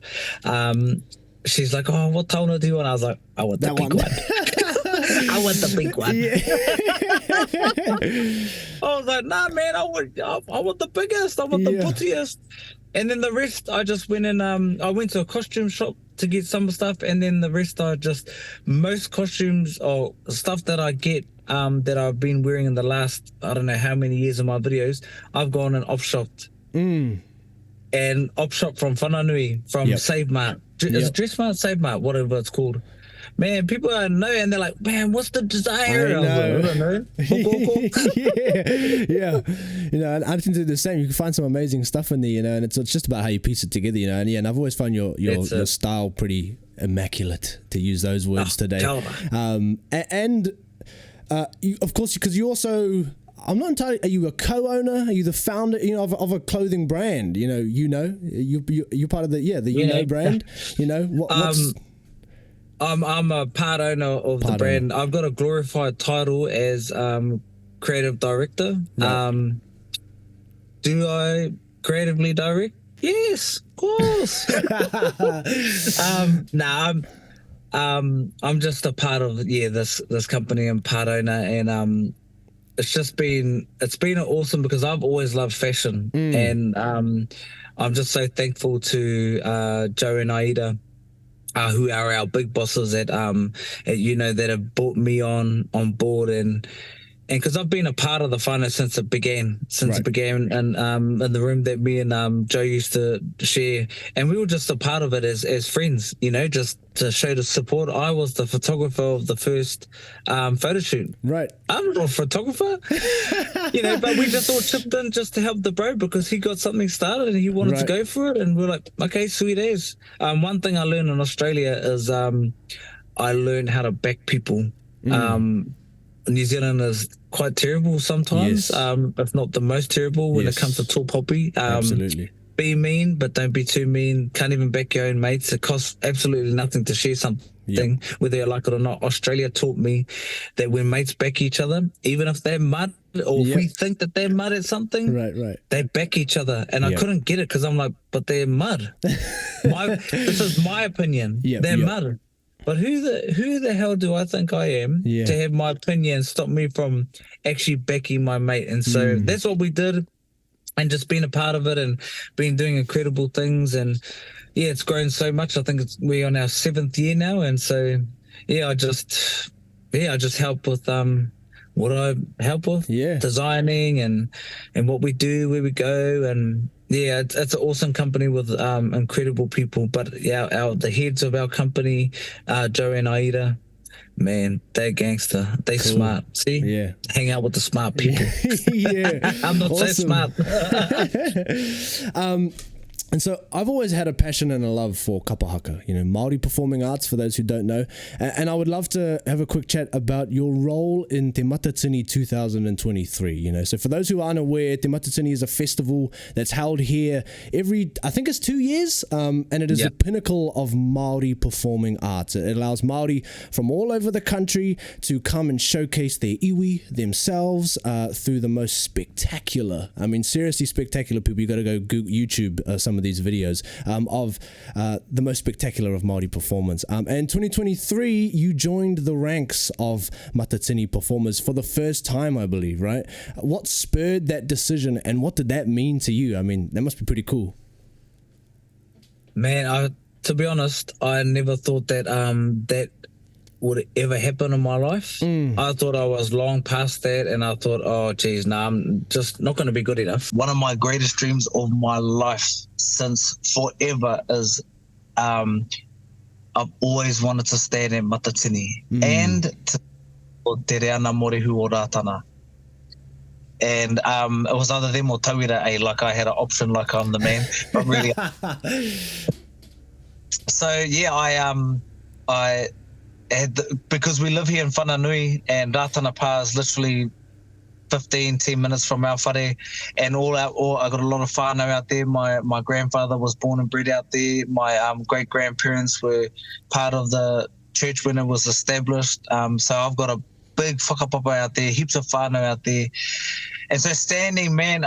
she's like, oh, what taona do you want? I was like, I want the big one. I want the big one. I was like, nah, man, I want the biggest. I want the buttiest. And then the rest, I just went in. I went to a costume shop to get some stuff, and then the rest most costumes or stuff that I get that I've been wearing in the last, I don't know how many years of my videos, I've gone and op-shopped. And op-shop from Whananui, from Save Mart. Is it Dress Mart, Save Mart, whatever it's called. Man, people don't know, and they're like, man, what's the desire? I don't know. Yeah. You know, and I think they're the same. You can find some amazing stuff in there, you know, and it's just about how you piece it together, you know. And I've always found your style pretty immaculate, to use those words today. Of course, because you also, I'm not entirely, are you a co-owner? Are you the founder, you know, of a clothing brand? You know, you're part of the brand. You know, what's... I'm a part owner of the brand. I've got a glorified title as creative director. Right. Do I creatively direct? Yes, of course. I'm just a part of this company and part owner, and it's been awesome because I've always loved fashion, and I'm just so thankful to Joe and Aida, who are our big bosses that that have brought me on board, and because I've been a part of the finance since it began, and in the room that me and Joe used to share, and we were just a part of it as friends, just to show the support. I was the photographer of the first photo shoot. Right. I'm not a photographer, but we just all chipped in just to help the bro because he got something started and he wanted to go for it, and we're like, okay, sweet as. One thing I learned in Australia is I learned how to back people. New Zealand is quite terrible sometimes, if not the most terrible when it comes to tall poppy. Absolutely. Be mean, but don't be too mean. Can't even back your own mates. It costs absolutely nothing to share something, whether you like it or not. Australia taught me that when mates back each other, even if they're mud or if we think that they're mud at something, they back each other. And I couldn't get it because I'm like, but they're mud. This is my opinion. They're mud. But who the hell do I think I am to have my opinion stop me from actually backing my mate? And so that's what we did, and just being a part of it and been doing incredible things. And it's grown so much. I think we're on our 7th year now. And so, I just help with what I help with, designing and what we do, where we go, and it's an awesome company with incredible people. But the heads of our company, Joe and Aida, man, they're gangster. They smart. See, hang out with the smart people. I'm not so smart. And so I've always had a passion and a love for kapa haka, Māori performing arts, for those who don't know. And I would love to have a quick chat about your role in Te Matatini 2023. So for those who aren't aware, Te Matatini is a festival that's held here I think it's 2 years, and it is the pinnacle of Māori performing arts. It allows Māori from all over the country to come and showcase their iwi themselves through the most spectacular, seriously spectacular people. You got to go Google YouTube some of these videos of the most spectacular of Māori performance. And 2023, you joined the ranks of Matatini performers for the first time, I believe, right? What spurred that decision, and what did that mean to you? That must be pretty cool. Man, to be honest, I never thought that that would ever happen in my life. I thought I was long past that, and I thought, oh geez, I'm just not going to be good enough. One of my greatest dreams of my life since forever is I've always wanted to stand in Matatini and to Te Reana Morihu o Rātana. And it was either them or Tauira, like I had an option, like I'm the man, but really. So I because we live here in Whananui, and Rātana Pa is literally 10 minutes from our whare, and I got a lot of whānau out there. My grandfather was born and bred out there. My great grandparents were part of the church when it was established. So I've got a big whakapapa out there, heaps of whānau out there. And so standing, man,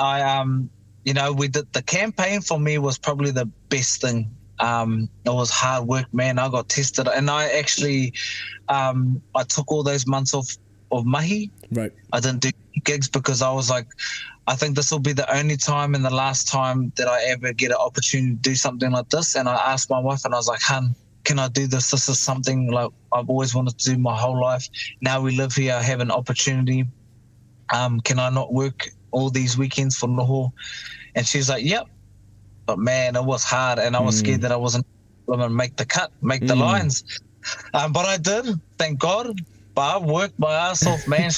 we did the campaign. For me was probably the best thing. It was hard work, man. I got tested, and I actually I took all those months of mahi. Right. I didn't do gigs because I was like, I think this will be the only time and the last time that I ever get an opportunity to do something like this. And I asked my wife, and I was like, hun, can I do this? This is something like I've always wanted to do my whole life. Now we live here, I have an opportunity. Can I not work all these weekends for noho? And she's like, yep. But man, it was hard, and I was scared that I wasn't going to make the cut, make the lines. But I did, thank God. But I worked my ass off, man.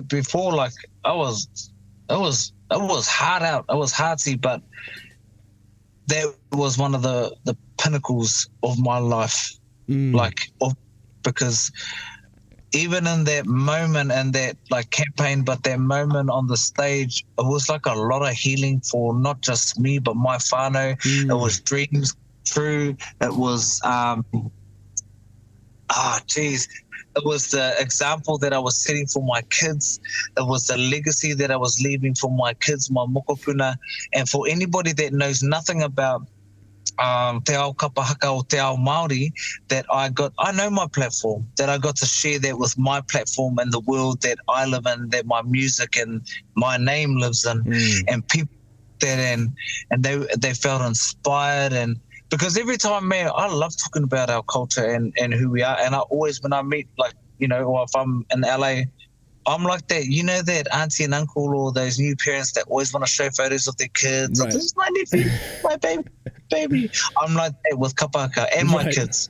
Before, like it was hard out. It was hardsy, but that was one of the pinnacles of my life, because even in that moment and that like campaign, but that moment on the stage, it was like a lot of healing for not just me, but my whānau. It was dreams true. It was, it was the example that I was setting for my kids. It was the legacy that I was leaving for my kids, my mokopuna. And for anybody that knows nothing about te ao kapahaka o te ao Māori, that I know my platform, that I got to share that with my platform and the world that I live in, that my music and my name lives in, and people that and they felt inspired. And because every time, man, I love talking about our culture and who we are, and I always, when I meet, like, you know, or if I'm in LA, I'm like that, you know, that auntie and uncle or those new parents that always want to show photos of their kids. Right. This is my nephew, my baby. I'm like that with kapahaka and my kids.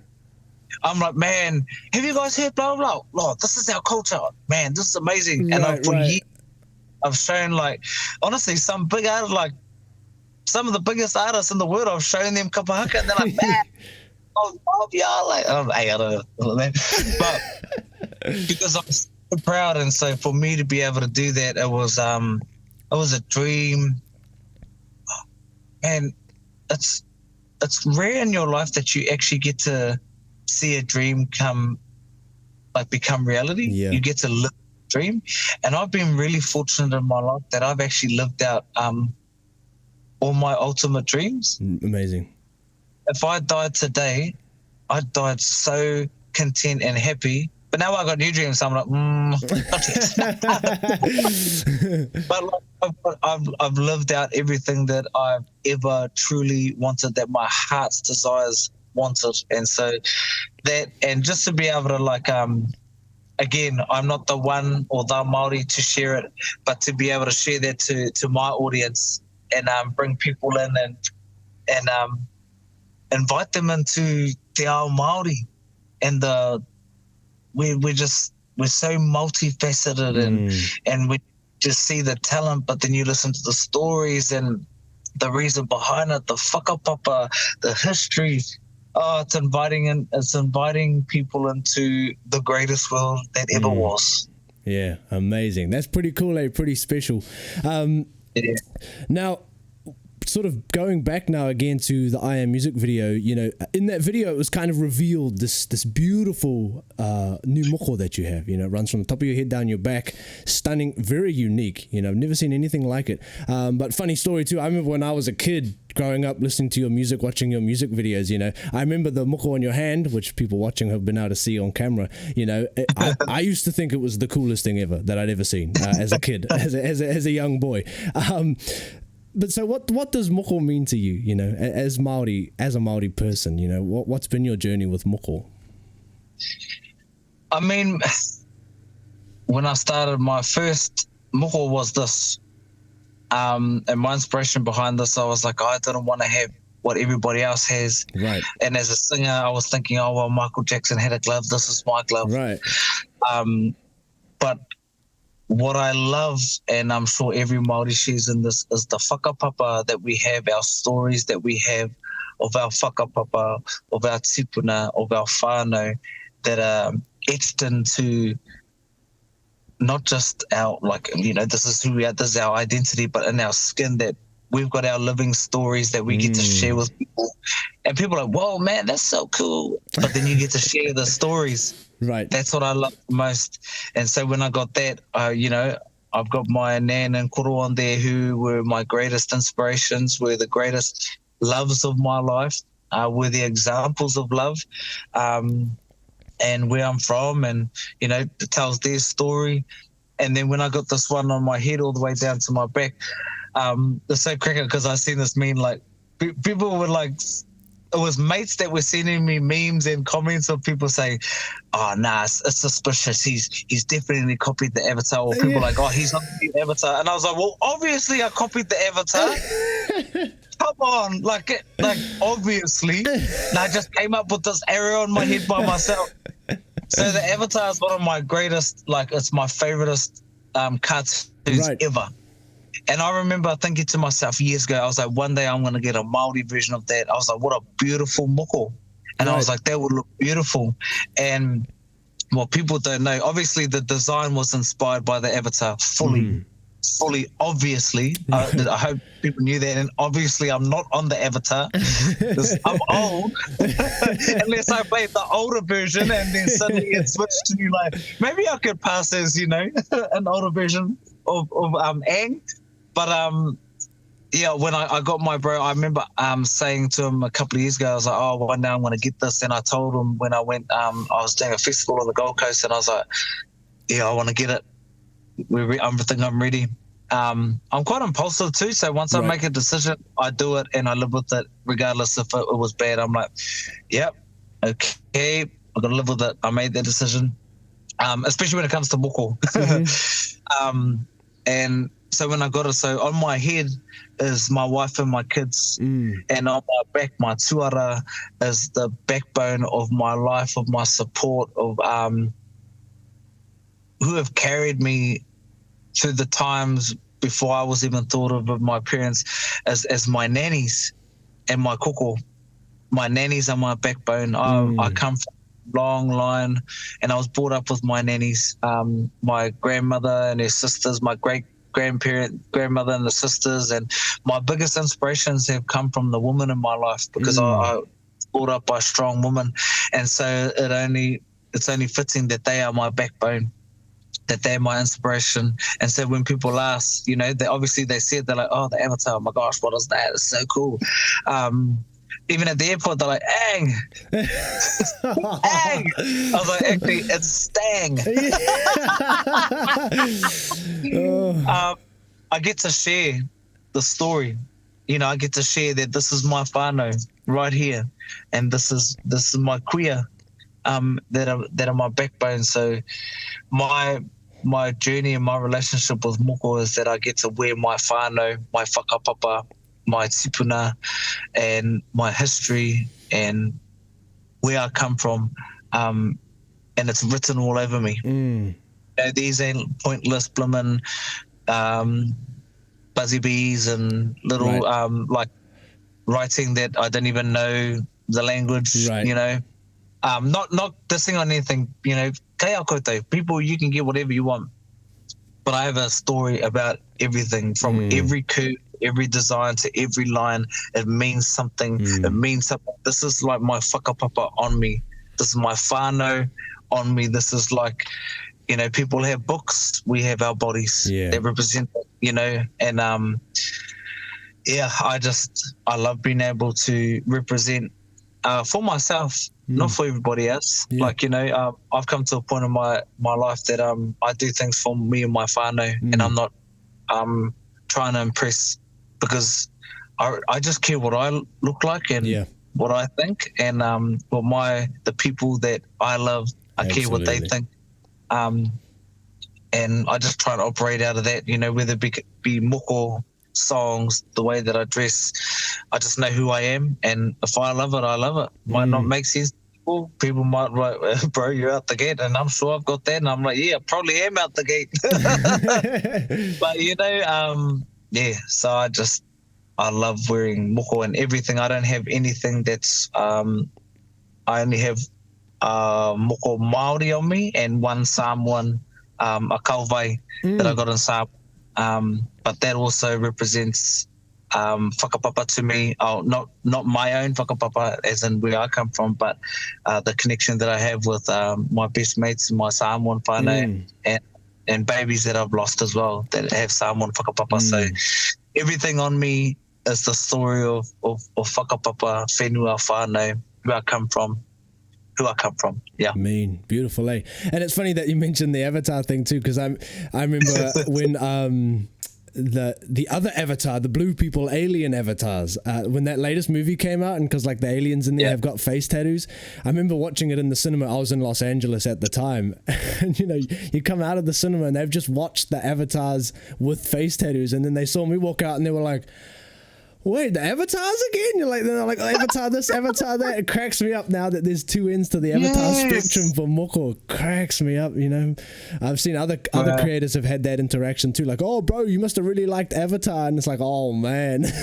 I'm like, man, have you guys heard blah, blah, blah? Lord, this is our culture. Man, this is amazing. And for years, I've shown, like, honestly, some big artists, like some of the biggest artists in the world, I've shown them kapahaka, and they're like, man, y'all. Like, I don't know. But because I'm so proud, and so for me to be able to do that, it was a dream. And it's rare in your life that you actually get to see a dream become reality. Yeah. You get to live a dream, and I've been really fortunate in my life that I've actually lived out all my ultimate dreams. Amazing. If I died today, I died so content and happy. But now I got new dreams, so I'm like, not yet. But like, I've lived out everything that I've ever truly wanted, that my heart's desires wanted. And so that, and just to be able to, like, again, I'm not the one or the Māori to share it, but to be able to share that to my audience and bring people in and invite them into te ao Māori, and we're so multifaceted, and we just see the talent, but then you listen to the stories and the reason behind it, the whakapapa, the history. Oh, it's inviting people into the greatest world that ever was. Yeah, amazing. That's pretty cool, pretty special. Yeah. Now, sort of going back now again to the I Am Music video, you know, in that video it was kind of revealed this beautiful new moko that you have, you know, it runs from the top of your head down your back, stunning, very unique, you know, I've never seen anything like it. But funny story too, I remember when I was a kid growing up listening to your music, watching your music videos, you know, I remember the moko on your hand, which people watching have been able to see on camera, you know, I used to think it was the coolest thing ever that I'd ever seen as a kid, as a young boy. But so what does moko mean to you, you know, as a Māori person, you know, what's been your journey with moko? I mean, when I started, my first moko was this, and my inspiration behind this, I was like, I didn't want to have what everybody else has. Right. And as a singer, I was thinking, oh, well, Michael Jackson had a glove, this is my glove. Right. But what I love, and I'm sure every Māori shares in this, is the whakapapa that we have, our stories that we have of our whakapapa, of our tipuna, of our whānau, that are etched into not just our, like, you know, this is who we are, this is our identity, but in our skin, that we've got our living stories that we get to share with people. And people are like, whoa, man, that's so cool. But then you get to share the stories. Right. That's what I love the most. And so when I got that, you know, I've got my nan and koro on there who were my greatest inspirations, were the greatest loves of my life, were the examples of love, and where I'm from, and, you know, it tells their story. And then when I got this one on my head all the way down to my back, it's so cracker because I seen this meme, like, people were like, it was mates that were sending me memes and comments of people saying, oh, nah, it's suspicious. He's definitely copied the avatar. Or people like, oh, he's not the avatar. And I was like, well, obviously I copied the avatar. Come on, like obviously. And I just came up with this arrow on my head by myself. So the avatar is one of my greatest, like, it's my favoriteest cartoons ever. And I remember thinking to myself years ago, I was like, one day I'm going to get a Māori version of that. I was like, what a beautiful moko. And I was like, that would look beautiful. And what people don't know, obviously the design was inspired by the avatar fully, obviously. I hope people knew that. And obviously I'm not on the avatar because I'm old. Unless I played the older version and then suddenly it switched to, like, maybe I could pass as, you know, an older version of Aang. But Yeah, when I got my bro, I remember saying to him a couple of years ago, I was like, oh, one day I'm going to get this. And I told him when I went, I was doing a festival on the Gold Coast, and I was like, yeah, I want to get it. I think I'm ready. I'm quite impulsive too, so once I make a decision, I do it and I live with it, regardless if it was bad. I'm like, yep, okay, I've got to live with it. I made that decision, especially when it comes to moko. And so when I got it, so on my head is my wife and my kids, and on my back, my tuara is the backbone of my life, of my support, of who have carried me through the times before I was even thought of my parents, as my nannies and my koko. My nannies are my backbone. I come from a long line, and I was brought up with my nannies, my grandmother and her sisters, my grandmother and the sisters, and my biggest inspirations have come from the women in my life, because I was brought up by a strong woman, and so it's only fitting that they are my backbone, that they're my inspiration. And so when people ask, they obviously they said, they're like, oh, the Avatar, oh my gosh, what is that? It's so cool. Even at the airport, they're like, Aang. Aang. I was like, actually, it's Stang. I get to share the story. I get to share that this is my whānau right here, and this is my kuia that are my backbone. So my journey and my relationship with moko is that I get to wear my whānau, my whakapapa, my tipuna, and my history and where I come from, and it's written all over me. These ain't pointless blimmin' buzzy bees and little like writing that I don't even know the language. Not dissing on anything, kaya koutou, people, you can get whatever you want, but I have a story about everything, from every curve, every design to every line. It means something. It means something. This is like my whakapapa on me. This is my whānau on me. This is like, people have books, we have our bodies that represent it, and I love being able to represent for myself, not for everybody else. I've come to a point in my life that I do things for me and my whānau, and I'm not trying to impress, because I just care what I look like and what I think, and the people that I love, I care what they think, and I just try to operate out of that, whether it be moko songs, the way that I dress. I just know who I am, and if I love it, I love it. Might not make sense to people might like, bro, you're out the gate, and I'm sure I've got that, and I'm like, yeah, I probably am out the gate. But so I love wearing moko and everything. I don't have anything that's I only have moko Māori on me, and one Samoan, a kauwai that I got in Samoa. But that also represents whakapapa to me. Not my own whakapapa, as in where I come from, but the connection that I have with my best mates, my Samoan whānau, and babies that I've lost as well, that have Samoan whakapapa. So everything on me is the story of whakapapa, whenua, whānau, where I come from. Yeah. Mean, beautiful, eh? And it's funny that you mentioned the Avatar thing too, because I remember when the other Avatar, the blue people alien avatars, when that latest movie came out, and because like the aliens in there have got face tattoos, I remember watching it in the cinema. I was in Los Angeles at the time, and you come out of the cinema and they've just watched the avatars with face tattoos, and then they saw me walk out and they were like, wait, the avatars again? They're like Avatar this, Avatar that. It cracks me up now that there's two ends to the Avatar spectrum for moko. It cracks me up, I've seen other creators have had that interaction too, like, oh bro, you must have really liked Avatar, and it's like, oh man. So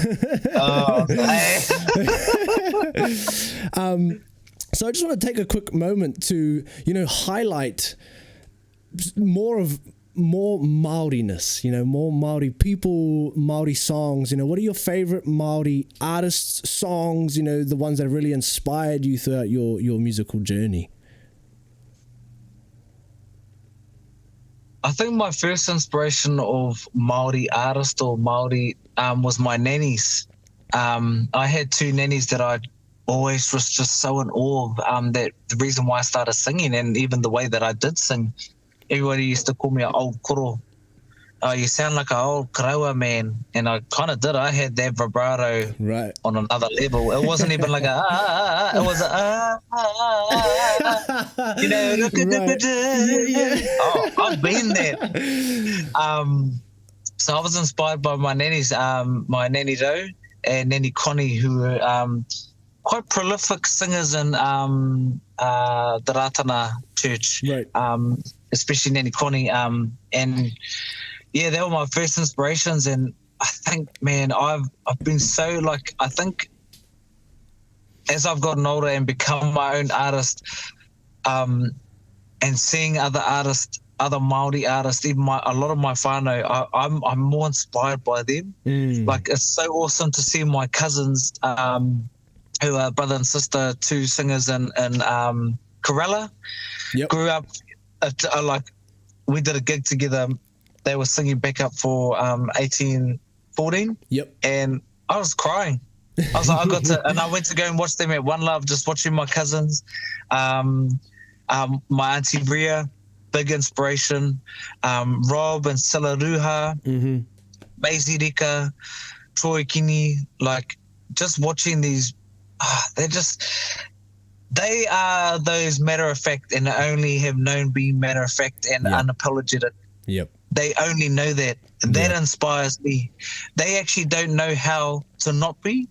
I just want to take a quick moment to highlight more Māoriness, more Maori people, Maori songs. What are your favorite Maori artists' songs, the ones that really inspired you throughout your musical journey? I think my first inspiration of Maori artist or Maori was my nannies. I had two nannies that I always was just so in awe of. That the reason why I started singing, and even the way that I did sing, everybody used to call me an old koro. Oh, you sound like an old karawa man. And I kind of did. I had that vibrato on another level. It wasn't even like it was you know, oh, I've been there. So I was inspired by my nannies, my Nanny Doe and Nanny Connie, who were quite prolific singers in the Ratana Church, especially Nanny Connie. And yeah, they were my first inspirations. And I think, man, I've been so, like, I think as I've gotten older and become my own artist, and seeing other artists, other Māori artists, even a lot of my whānau, I'm more inspired by them. Like, it's so awesome to see my cousins, who are brother and sister, two singers in Kōrero, grew up, like, we did a gig together. They were singing backup for 1814. And I was crying. I was like, and I went to go and watch them at One Love, just watching my cousins. My auntie Ria, big inspiration. Rob and Sila Ruha, Maisie Rika, Troy Kini, like, just watching these, they are those matter of fact, and only have known being matter of fact and unapologetic. They only know that. That inspires me. They actually don't know how to not be,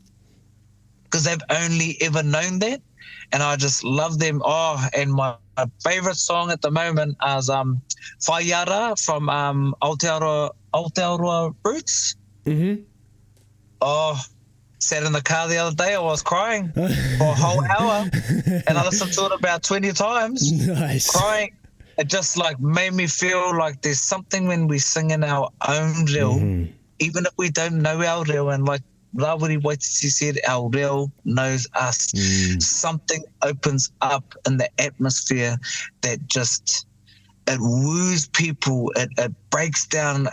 because they've only ever known that. And I just love them. Oh, and my favorite song at the moment is Whaiara from Aotearoa Roots. Oh, sat in the car the other day. I was crying for a whole hour, and I listened to it about 20 times. Crying. It just, like, made me feel like there's something when we sing in our own reo, even if we don't know our reo, and like Rawiri Waititi said, our reo knows us. Something opens up in the atmosphere that just, it woos people, it breaks down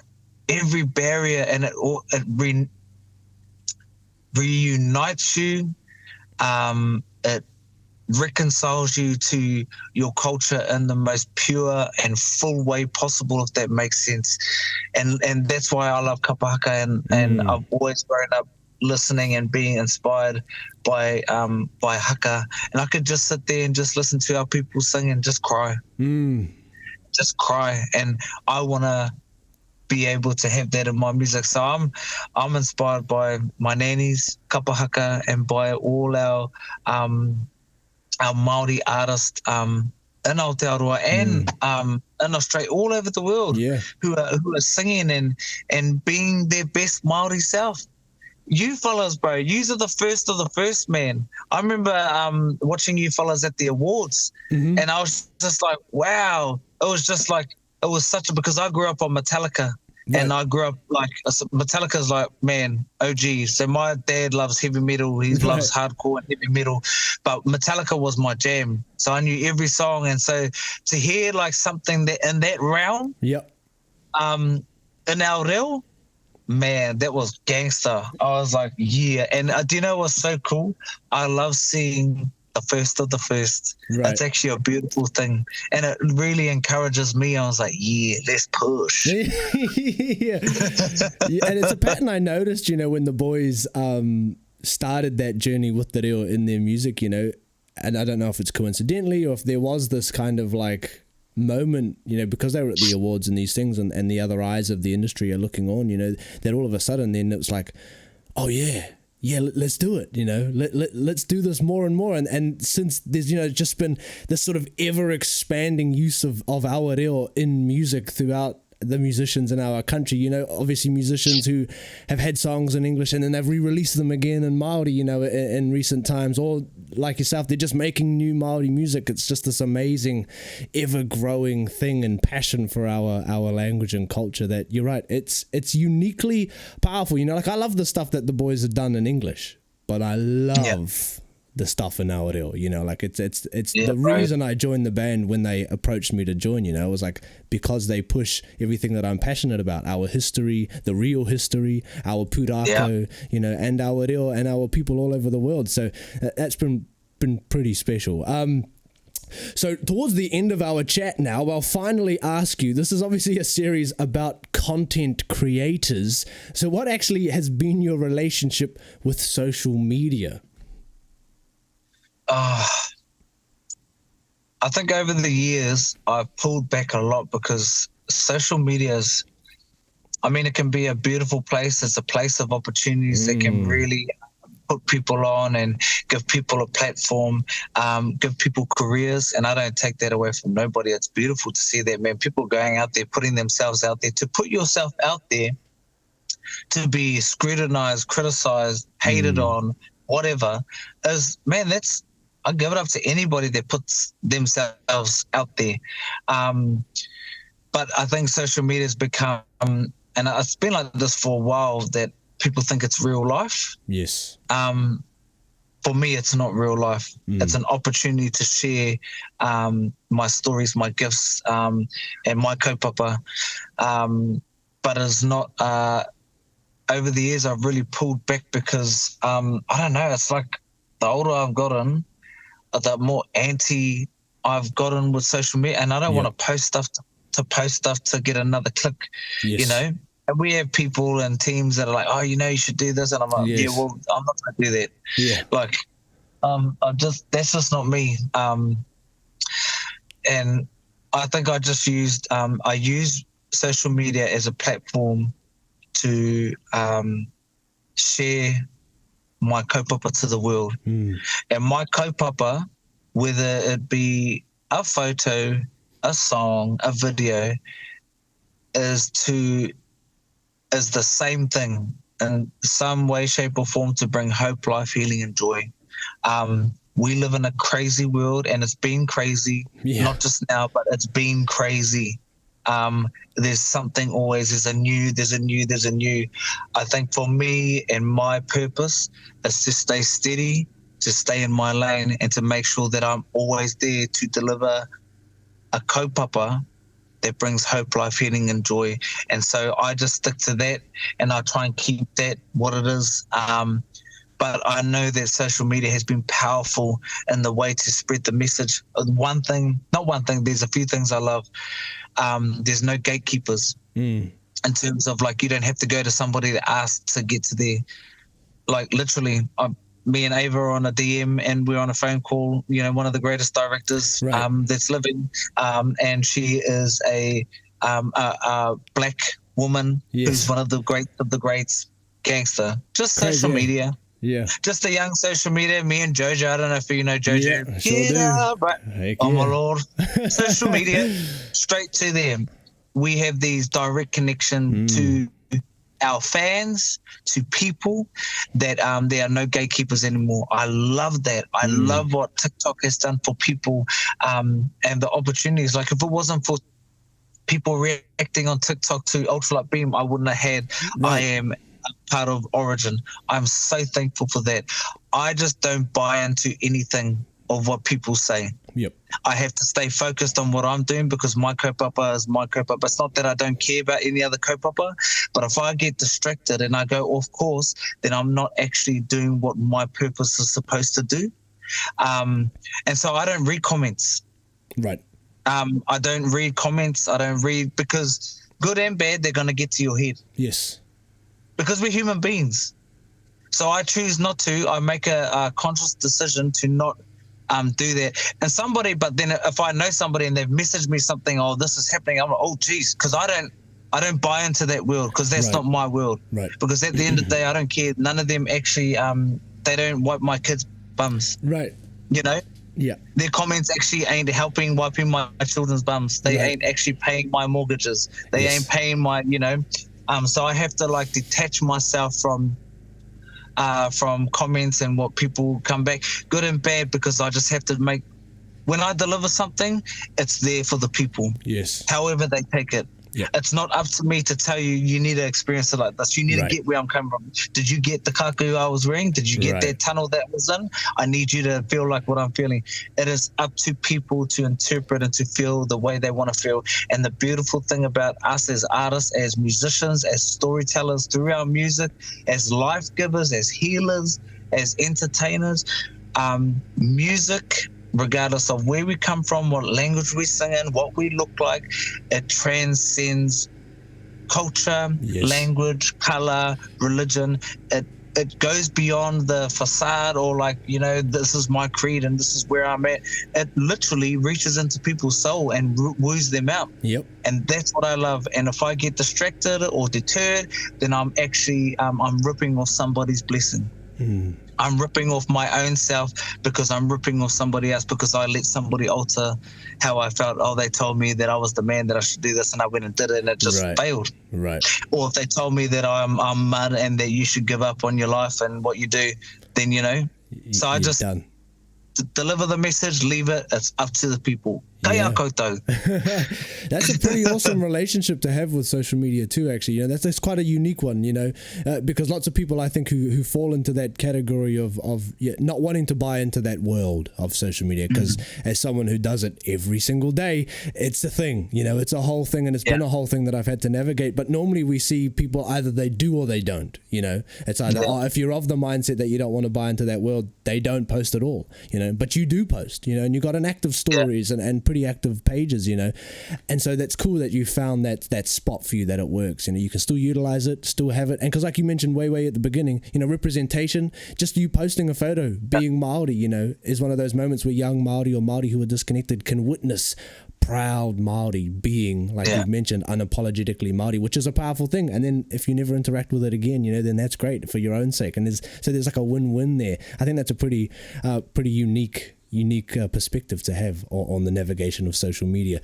every barrier, and it reunites you. It reconciles you to your culture in the most pure and full way possible, if that makes sense. And that's why I love kapa haka, and I've always grown up listening and being inspired by haka. And I could just sit there and just listen to our people sing and just cry. Just cry. And I want to be able to have that in my music. So I'm inspired by my nannies, kapa haka, and by all our Māori artists in Aotearoa and in Australia, all over the world, who are singing and being their best Māori self. You fellas, bro, yous are the first of the first, man. I remember watching you fellas at the awards, and I was just like, wow. It was just like, it was because I grew up on Metallica. And I grew up, like, Metallica's like, man, OG. So my dad loves heavy metal. He loves hardcore and heavy metal. But Metallica was my jam. So I knew every song. And so to hear, like, something that in that realm, in our reo, man, that was gangster. I was like, yeah. And do you know what's so cool? I love seeing the first of the first. It's actually a beautiful thing, and it really encourages me. I was like, yeah, let's push. And it's a pattern I noticed, you know, when the boys started that journey with the reo in their music, you know, and I don't know if it's coincidentally or if there was this kind of like moment, you know, because they were at the awards and these things, and the other eyes of the industry are looking on, you know, that all of a sudden then it was like, oh yeah, let's do it, you know, let's do this more and more. And since there's, you know, just been this sort of ever expanding use of our reo in music throughout the musicians in our country, you know, obviously musicians who have had songs in English and then they've re-released them again in Māori, you know, in recent times, or like yourself, they're just making new Māori music. It's just this amazing ever-growing thing and passion for our language and culture that, you're right, it's uniquely powerful, you know, like I love the stuff that the boys have done in English, but I love the stuff in our reo, you know, like it's Yeah, the right. reason I joined the band when they approached me to join, you know, it was like because they push everything that I'm passionate about, our history, the real history, our pūrākau, you know, and our reo and our people all over the world. So that's been pretty special. So towards the end of our chat now, I'll finally ask you, this is obviously a series about content creators. So what actually has been your relationship with social media? I think over the years, I've pulled back a lot because social media is, I mean, it can be a beautiful place. It's a place of opportunities that can really put people on and give people a platform, give people careers. And I don't take that away from nobody. It's beautiful to see that, man. People going out there, putting themselves out there. To put yourself out there, to be scrutinized, criticized, hated on, whatever, is, man, that's, I give it up to anybody that puts themselves out there. But I think social media has become, and it's been like this for a while, that people think it's real life. Yes. For me, it's not real life. It's an opportunity to share my stories, my gifts, and my kaupapa. But it's not, over the years, I've really pulled back because, I don't know, it's like the older I've gotten, the more anti I've gotten with social media. And I don't want to post stuff to post stuff to get another click, you know? And we have people and teams that are like, oh, you know, you should do this. And I'm like, yeah, well, I'm not going to do that. Yeah. Like, that's just not me. And I think I just used, I use social media as a platform to share my kaupapa to the world. And my kaupapa, whether it be a photo, a song, a video, is the same thing in some way, shape or form, to bring hope, life, healing and joy. We live in a crazy world, and it's been crazy, not just now, but it's been crazy. There's something always, there's a new. I think for me and my purpose is to stay steady, to stay in my lane, and to make sure that I'm always there to deliver a kaupapa that brings hope, life, healing and joy. And so I just stick to that, and I try and keep that what it is. But I know that social media has been powerful in the way to spread the message. There's a few things I love. There's no gatekeepers in terms of, like, you don't have to go to somebody to ask to get to there. Like, literally, me and Ava are on a DM and we're on a phone call, you know, one of the greatest directors that's living. And she is a black woman who's one of the greats, gangster. Just social media. Yeah. Just a young social media. Me and Jojo, I don't know if you know Jojo. Yeah, sure do. But, oh my Lord. Social media, straight to them. We have these direct connection to our fans, to people, that there are no gatekeepers anymore. I love that. I love what TikTok has done for people, and the opportunities. Like, if it wasn't for people reacting on TikTok to Ultralight Beam, I wouldn't have had. I am part of Origin. I'm so thankful for that. I just don't buy into anything of what people say. Yep. I have to stay focused on what I'm doing, because my kaupapa is my kaupapa. It's not that I don't care about any other kaupapa, but if I get distracted and I go off course, then I'm not actually doing what my purpose is supposed to do. And so I don't read comments. Right. I don't read comments. I don't read, because good and bad, they're going to get to your head. Yes. Because we're human beings. So I choose not to. I make a conscious decision to not do that. And somebody, but then if I know somebody and they've messaged me something, oh, this is happening, I'm like, oh, geez, because I don't buy into that world, because that's not my world. Right. Because at the end of the day, I don't care. None of them actually, they don't wipe my kids' bums. Right. You know? Yeah. Their comments actually ain't wiping my children's bums. They ain't actually paying my mortgages. They ain't paying my, you know. So I have to, like, detach myself from comments and what people come back, good and bad, because I just have to when I deliver something, it's there for the people. Yes. However they take it. It's not up to me to tell you, you need to experience it like this. You need to get where I'm coming from. Did you get the kaku I was wearing? Did you get that tunnel that was in? I need you to feel like what I'm feeling. It is up to people to interpret and to feel the way they want to feel. And the beautiful thing about us as artists, as musicians, as storytellers through our music, as life givers, as healers, as entertainers, music, regardless of where we come from, what language we sing in, what we look like, it transcends culture, language, color, religion. It goes beyond the facade or like, you know, this is my creed and this is where I'm at. It literally reaches into people's soul and woos them out. And that's what I love. And if I get distracted or deterred, then I'm actually, I'm ripping off somebody's blessing. I'm ripping off my own self because I'm ripping off somebody else because I let somebody alter how I felt. Oh, they told me that I was the man, that I should do this, and I went and did it, and it just failed. Or if they told me that I'm mud and that you should give up on your life and what you do, then, you know. So I just deliver the message, leave it. It's up to the people. Kaya koutou. That's a pretty awesome relationship to have with social media too, actually. You know, that's quite a unique one, you know, because lots of people, I think, who fall into that category of not wanting to buy into that world of social media, because as someone who does it every single day, it's a thing, you know, it's a whole thing, and it's been a whole thing that I've had to navigate. But normally we see people, either they do or they don't, you know. It's either, if you're of the mindset that you don't want to buy into that world, they don't post at all, you know, but you do post, you know, and you got an active stories and pretty active pages, you know. And so that's cool that you found that spot for you, that it works, you know. You can still utilize it, still have it. And because like you mentioned way at the beginning, you know, representation, just you posting a photo being Maori, you know, is one of those moments where young Maori or Maori who are disconnected can witness proud Maori being, like you mentioned, unapologetically Maori, which is a powerful thing. And then if you never interact with it again, you know, then that's great for your own sake. And there's like a win-win there. I think that's a pretty unique perspective to have on the navigation of social media.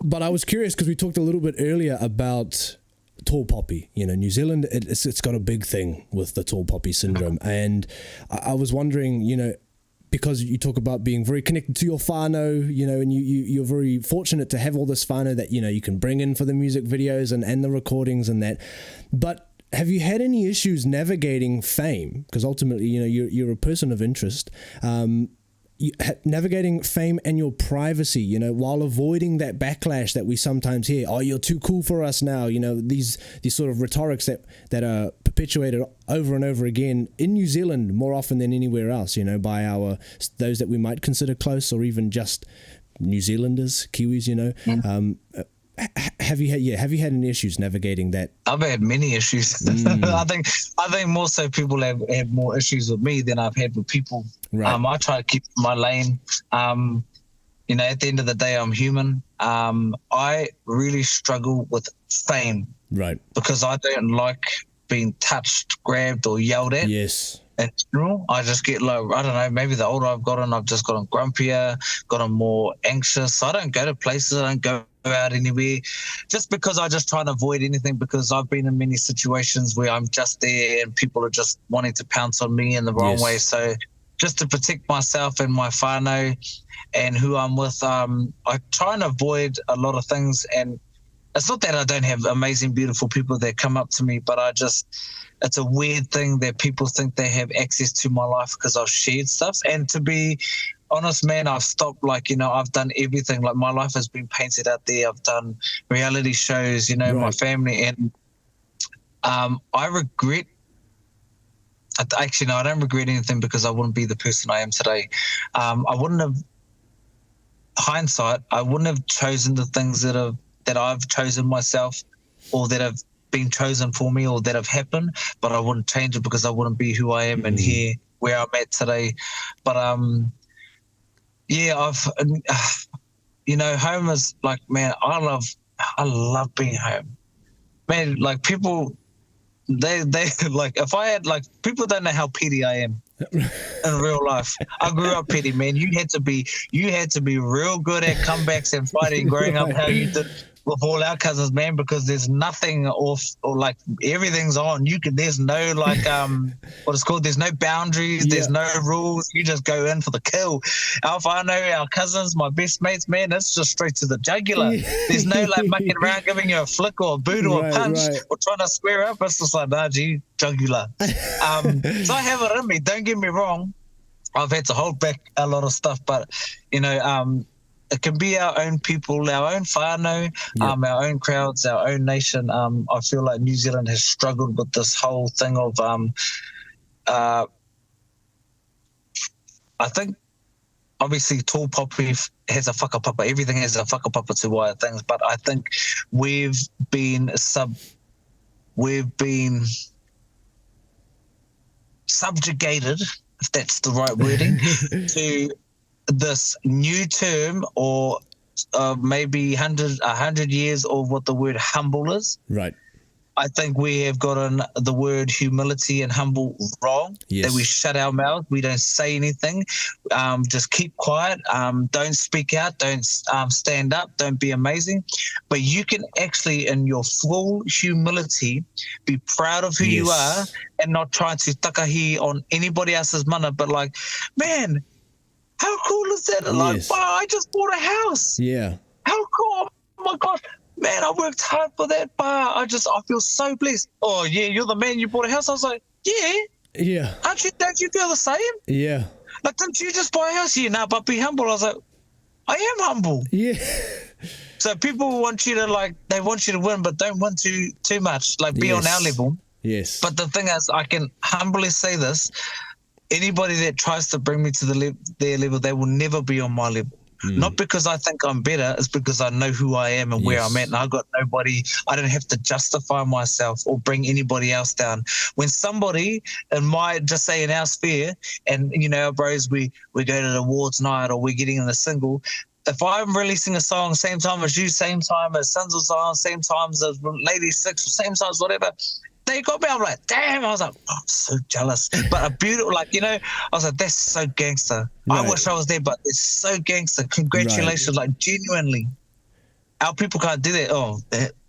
But I was curious because we talked a little bit earlier about tall poppy. You know, New Zealand, it's got a big thing with the tall poppy syndrome. And I was wondering, you know, because you talk about being very connected to your whānau, you know, and you're very fortunate to have all this whānau that, you know, you can bring in for the music videos and the recordings and that. But have you had any issues navigating fame? Because ultimately, you know, you're a person of interest. Navigating fame and your privacy, you know, while avoiding that backlash that we sometimes hear. Oh, you're too cool for us now. You know, these sort of rhetorics that are perpetuated over and over again in New Zealand more often than anywhere else, you know, by those that we might consider close, or even just New Zealanders, Kiwis, you know. Have you had any issues navigating that? I've had many issues. I think more so people have had more issues with me than I've had with people. I try to keep my lane. You know, at the end of the day, I'm human. I really struggle with fame, because I don't like being touched, grabbed, or yelled at. In general, I just get like, I don't know, maybe the older I've gotten, I've just gotten grumpier, gotten more anxious. I don't go to places, I don't go out anywhere, just because I just try to avoid anything, because I've been in many situations where I'm just there and people are just wanting to pounce on me in the wrong way. So just to protect myself and my whānau and who I'm with, I try and avoid a lot of things. And it's not that I don't have amazing, beautiful people that come up to me, but it's a weird thing that people think they have access to my life because I've shared stuff. And to be honest, man, I've stopped. Like, you know, I've done everything. Like, my life has been painted out there. I've done reality shows, you know, my family. And I regret, actually, no, I don't regret anything, because I wouldn't be the person I am today. I wouldn't have, hindsight, I wouldn't have chosen the things that I've chosen myself, or that have been chosen for me, or that have happened, but I wouldn't change it, because I wouldn't be who I am and here where I'm at today. But I've you know, home is like, man, I love being home, man. Like, people, they like, if I had, like, people don't know how petty I am in real life. I grew up petty, man. You had to be real good at comebacks and fighting growing up, how you did. with all our cousins, man, because there's nothing off, or like everything's on. There's no like what it's called. There's no boundaries. There's no rules. You just go in for the kill. Our whānau, our cousins, my best mates, man, it's just straight to the jugular. There's no like mucking around, giving you a flick or a boot or a punch or trying to square up. It's just like, nah, gee, jugular. So I have it in me. Don't get me wrong. I've had to hold back a lot of stuff, but you know, it can be our own people, our own whānau, our own crowds, our own nation. I feel like New Zealand has struggled with this whole thing of, I think, obviously, tall poppy has a whakapapa. Everything has a whakapapa to wire things, but I think we've been subjugated, if that's the right wording, to this new term, or maybe 100 years of what the word humble is. Right. I think we have gotten the word humility and humble wrong. Yes. That we shut our mouth, we don't say anything, just keep quiet, don't speak out, don't stand up, don't be amazing. But you can actually, in your full humility, be proud of who you are and not try to takahi on anybody else's mana, but like, man, how cool is that? Like, wow, I just bought a house. Yeah. How cool. Oh my gosh. Man, I worked hard for that bar. I feel so blessed. Oh, yeah, you're the man, you bought a house. I was like, yeah. Yeah. Don't you feel the same? Yeah. Like, didn't you just buy a house? Yeah, no, but be humble. I was like, I am humble. Yeah. So people want you to, like, they want you to win, but don't win too much. Like, be on our level. Yes. But the thing is, I can humbly say this. Anybody that tries to bring me to their level, they will never be on my level. Not because I think I'm better, it's because I know who I am and where I'm at, and I got nobody. I don't have to justify myself or bring anybody else down. When somebody in in our sphere, and you know, our bros, we go to the awards night or we're getting in a single. If I'm releasing a song same time as you, same time as Sons of Zion, same time as Lady Six, same time as whatever, they got me. I'm like, damn. I was like, oh, I'm so jealous. But a beautiful, like, you know, I was like, that's so gangster. Right. I wish I was there, but it's so gangster. Congratulations, like, genuinely. Our people can't do that. Oh,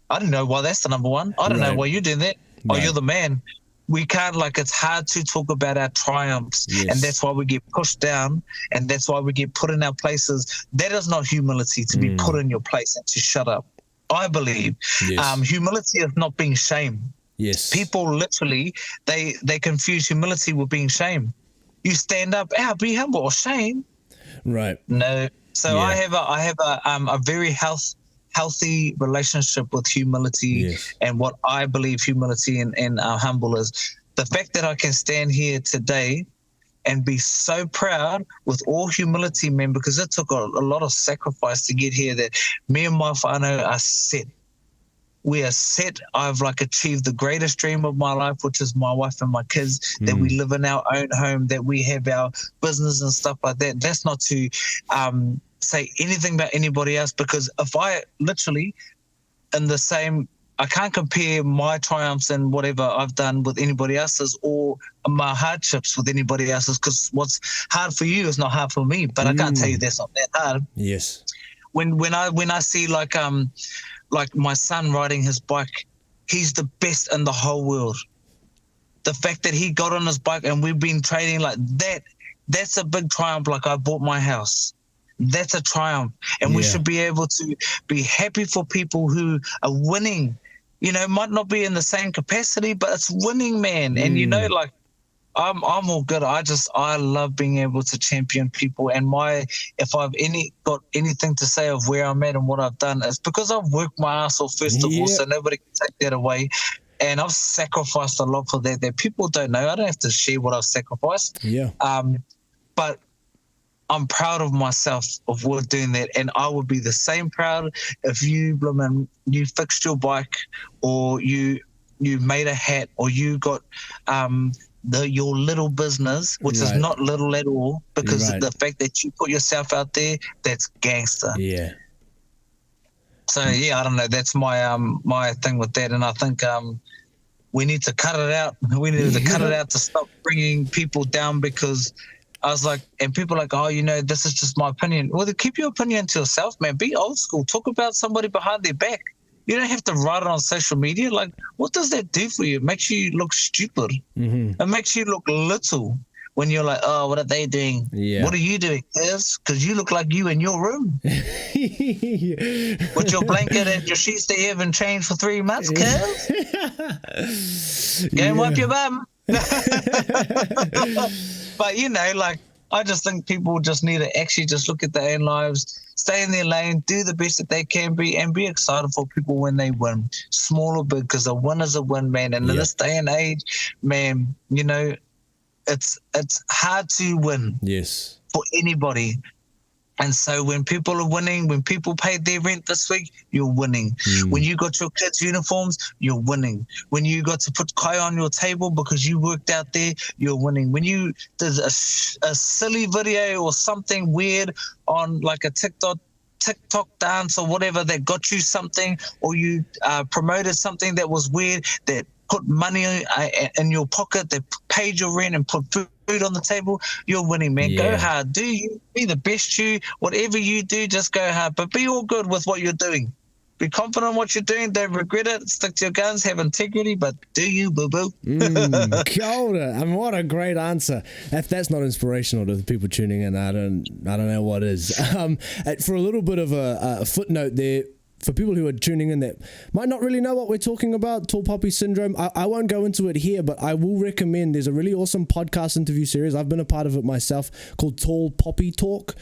I don't know why that's the number one. I don't know why you're doing that. Oh, you're the man. We can't, like, it's hard to talk about our triumphs. And that's why we get pushed down, and that's why we get put in our places. That is not humility, to be put in your place and to shut up. I believe humility is not being shamed. Yes. People literally, they confuse humility with being shame. You stand up, be humble, or shame. Right. No. So I have a very healthy relationship with humility and what I believe humility and humble is. The fact that I can stand here today and be so proud with all humility, man, because it took a lot of sacrifice to get here, that me and my whānau are set. We are set. I've like achieved the greatest dream of my life, which is my wife and my kids, that we live in our own home, that we have our business and stuff like that. That's not to say anything about anybody else, because if I literally I can't compare my triumphs and whatever I've done with anybody else's, or my hardships with anybody else's, because what's hard for you is not hard for me, but I can't tell you that's not that hard. Yes. When I see like my son riding his bike, he's the best in the whole world. The fact that he got on his bike and we've been training like that, that's a big triumph. Like, I bought my house. That's a triumph. And we should be able to be happy for people who are winning. You know, might not be in the same capacity, but it's winning, man. And you know, like, I'm all good. I love being able to champion people. And if I've got anything to say of where I'm at and what I've done, it's because I've worked my ass off first of all, so nobody can take that away. And I've sacrificed a lot for that people don't know. I don't have to share what I've sacrificed. Yeah. But I'm proud of myself of doing that, and I would be the same proud if you fixed your bike, or you made a hat, or you got your little business, which is not little at all, because the fact that you put yourself out there, that's gangster. Yeah. So I don't know. That's my my thing with that, and I think we need to cut it out. We need to cut it out to stop bringing people down, because I was like, and people are like, oh, this is just my opinion. Well, then keep your opinion to yourself, man. Be old school. Talk about somebody behind their back. You don't have to write it on social media. Like, what does that do for you? It makes you look stupid. Mm-hmm. It makes you look little when you're like, oh, what are they doing? Yeah. What are you doing? Because you look like you in your room. With your blanket and your sheets that you haven't changed for 3 months, cuz. Go and wipe your bum. But, like, I just think people just need to actually just look at their own lives, stay in their lane, do the best that they can be, and be excited for people when they win, small or big, because a win is a win, man. And in this day and age, man, it's hard to win. Yes. For anybody. And so when people are winning, when people paid their rent this week, you're winning. When you got your kids' uniforms, you're winning. When you got to put kai on your table because you worked out there, you're winning. When you did a silly video or something weird on like a TikTok dance or whatever that got you something, or you promoted something that was weird, that put money in your pocket, that paid your rent and put food on the table, you're winning, man. Yeah. Go hard. Do you. Be the best you. Whatever you do, just go hard. But be all good with what you're doing. Be confident in what you're doing. Don't regret it. Stick to your guns. Have integrity. But do you, boo-boo? Kia ora. I mean, what a great answer. If that's not inspirational to the people tuning in, I don't know what is. For a little bit of a footnote there, for people who are tuning in that might not really know what we're talking about, tall poppy syndrome, I won't go into it here, but I will recommend, there's a really awesome podcast interview series, I've been a part of it myself, called Tall Poppy Talk.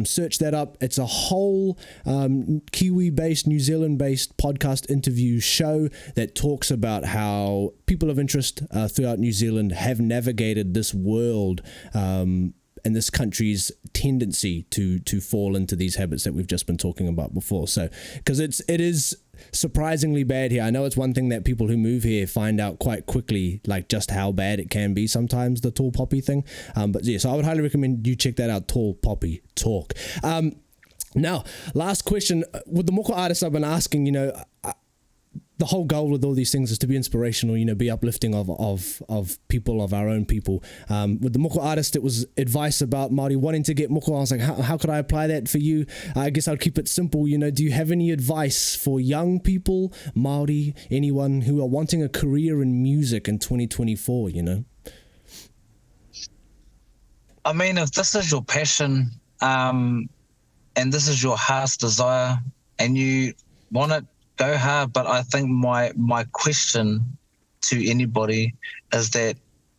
Search that up. It's a whole Kiwi-based, New Zealand-based podcast interview show that talks about how people of interest throughout New Zealand have navigated this world and this country's tendency to fall into these habits that we've just been talking about before. So, because it is surprisingly bad here. I know it's one thing that people who move here find out quite quickly, like just how bad it can be sometimes, the tall poppy thing. But yeah, so I would highly recommend you check that out, Tall Poppy Talk. Now, last question. With the Moko artists I've been asking, the whole goal with all these things is to be inspirational, be uplifting of people, of our own people. With the Moko artist, it was advice about Māori wanting to get moko. I was like, how could I apply that for you? I guess I'd keep it simple. Do you have any advice for young people, Māori, anyone who are wanting a career in music in 2024, I mean, if this is your passion, and this is your heart's desire, and you want it, go hard. But I think my question to anybody is that,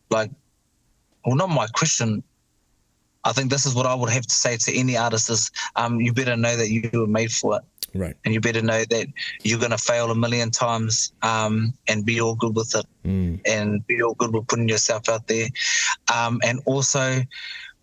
not my question, I think this is what I would have to say to any artist is, you better know that you were made for it. Right. And you better know that you're going to fail a million times, and be all good with it, and be all good with putting yourself out there. And also,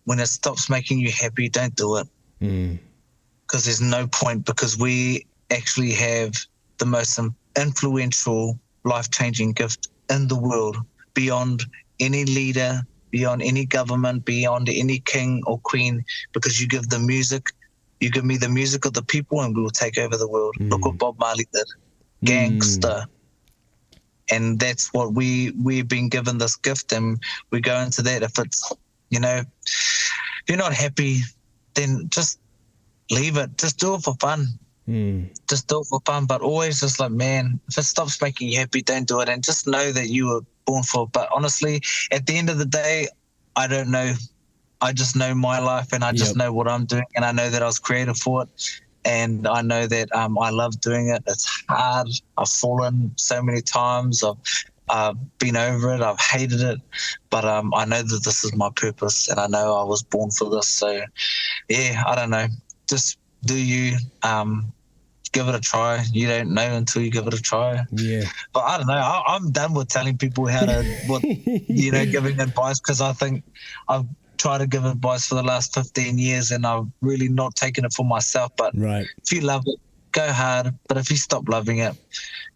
when it stops making you happy, don't do it. Because there's no point, because we actually have the most influential, life-changing gift in the world, beyond any leader, beyond any government, beyond any king or queen, because you give the music, you give me the music of the people, and we will take over the world. Look what Bob Marley did. Gangster. And that's what we've been given, this gift, and we go into that. If it's, if you're not happy, then just leave it. Just do it for fun. Just do it for fun, but always just like, man, if it stops making you happy, don't do it, and just know that you were born for it. But honestly, at the end of the day, I don't know. I just know my life, and I just know what I'm doing, and I know that I was created for it, and I know that I love doing it. It's hard. I've fallen so many times. I've been over it. I've hated it, but I know that this is my purpose, and I know I was born for this. So yeah, I don't know. Just do you, give it a try. You don't know until you give it a try. Yeah. But I don't know. I'm done with telling people how to, giving advice, because I think I've tried to give advice for the last 15 years and I've really not taken it for myself. But if you love it, go hard. But if you stop loving it,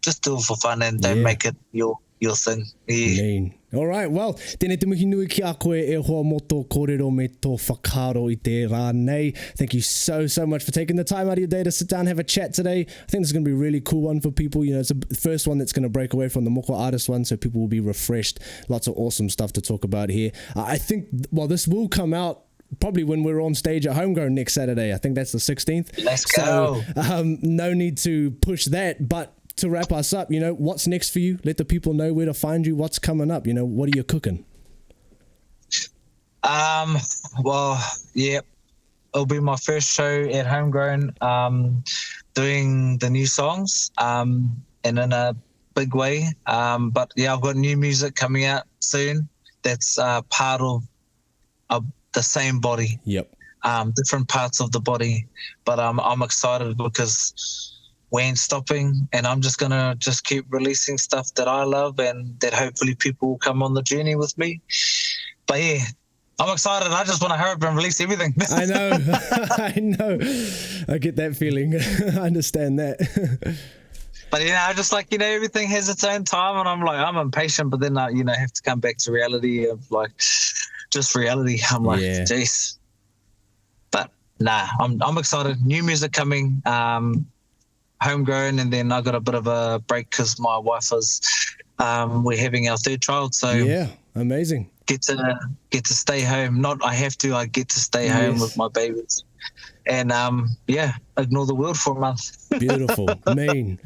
just do it for fun and don't make it your thing. Yeah. All right, well, tēnei te muhi nui ki a koe e hoa moto kōrero me tō whakaro i te rānei. Thank you so much for taking the time out of your day to sit down and have a chat today. I think this is going to be a really cool one for people. It's the first one that's going to break away from the Moko Artist one, so people will be refreshed. Lots of awesome stuff to talk about here. I think, this will come out probably when we're on stage at Homegrown next Saturday. I think that's the 16th. Let's go. So no need to push that, but to wrap us up, you know, what's next for you? Let the people know where to find you. What's coming up? You know, what are you cooking? Well, yeah, it'll be my first show at Homegrown, doing the new songs, and in a big way. But yeah, I've got new music coming out soon. That's part of the same body. Yep. Different parts of the body, but I'm excited because we ain't stopping, and I'm just gonna keep releasing stuff that I love, and that hopefully people will come on the journey with me. But yeah, I'm excited. I just want to hurry up and release everything. I know. I know. I get that feeling. I understand that. But, you know, I just like, you know, everything has its own time, and I'm impatient, but then I, you know, have to come back to reality of like just reality. I'm like, jeez. But nah, I'm excited. New music coming, Homegrown, and then I got a bit of a break because my wife is, we're having our third child. So yeah, amazing. Get to stay home. Not I have to. I get to stay home with my babies, and ignore the world for a month. Beautiful, mean.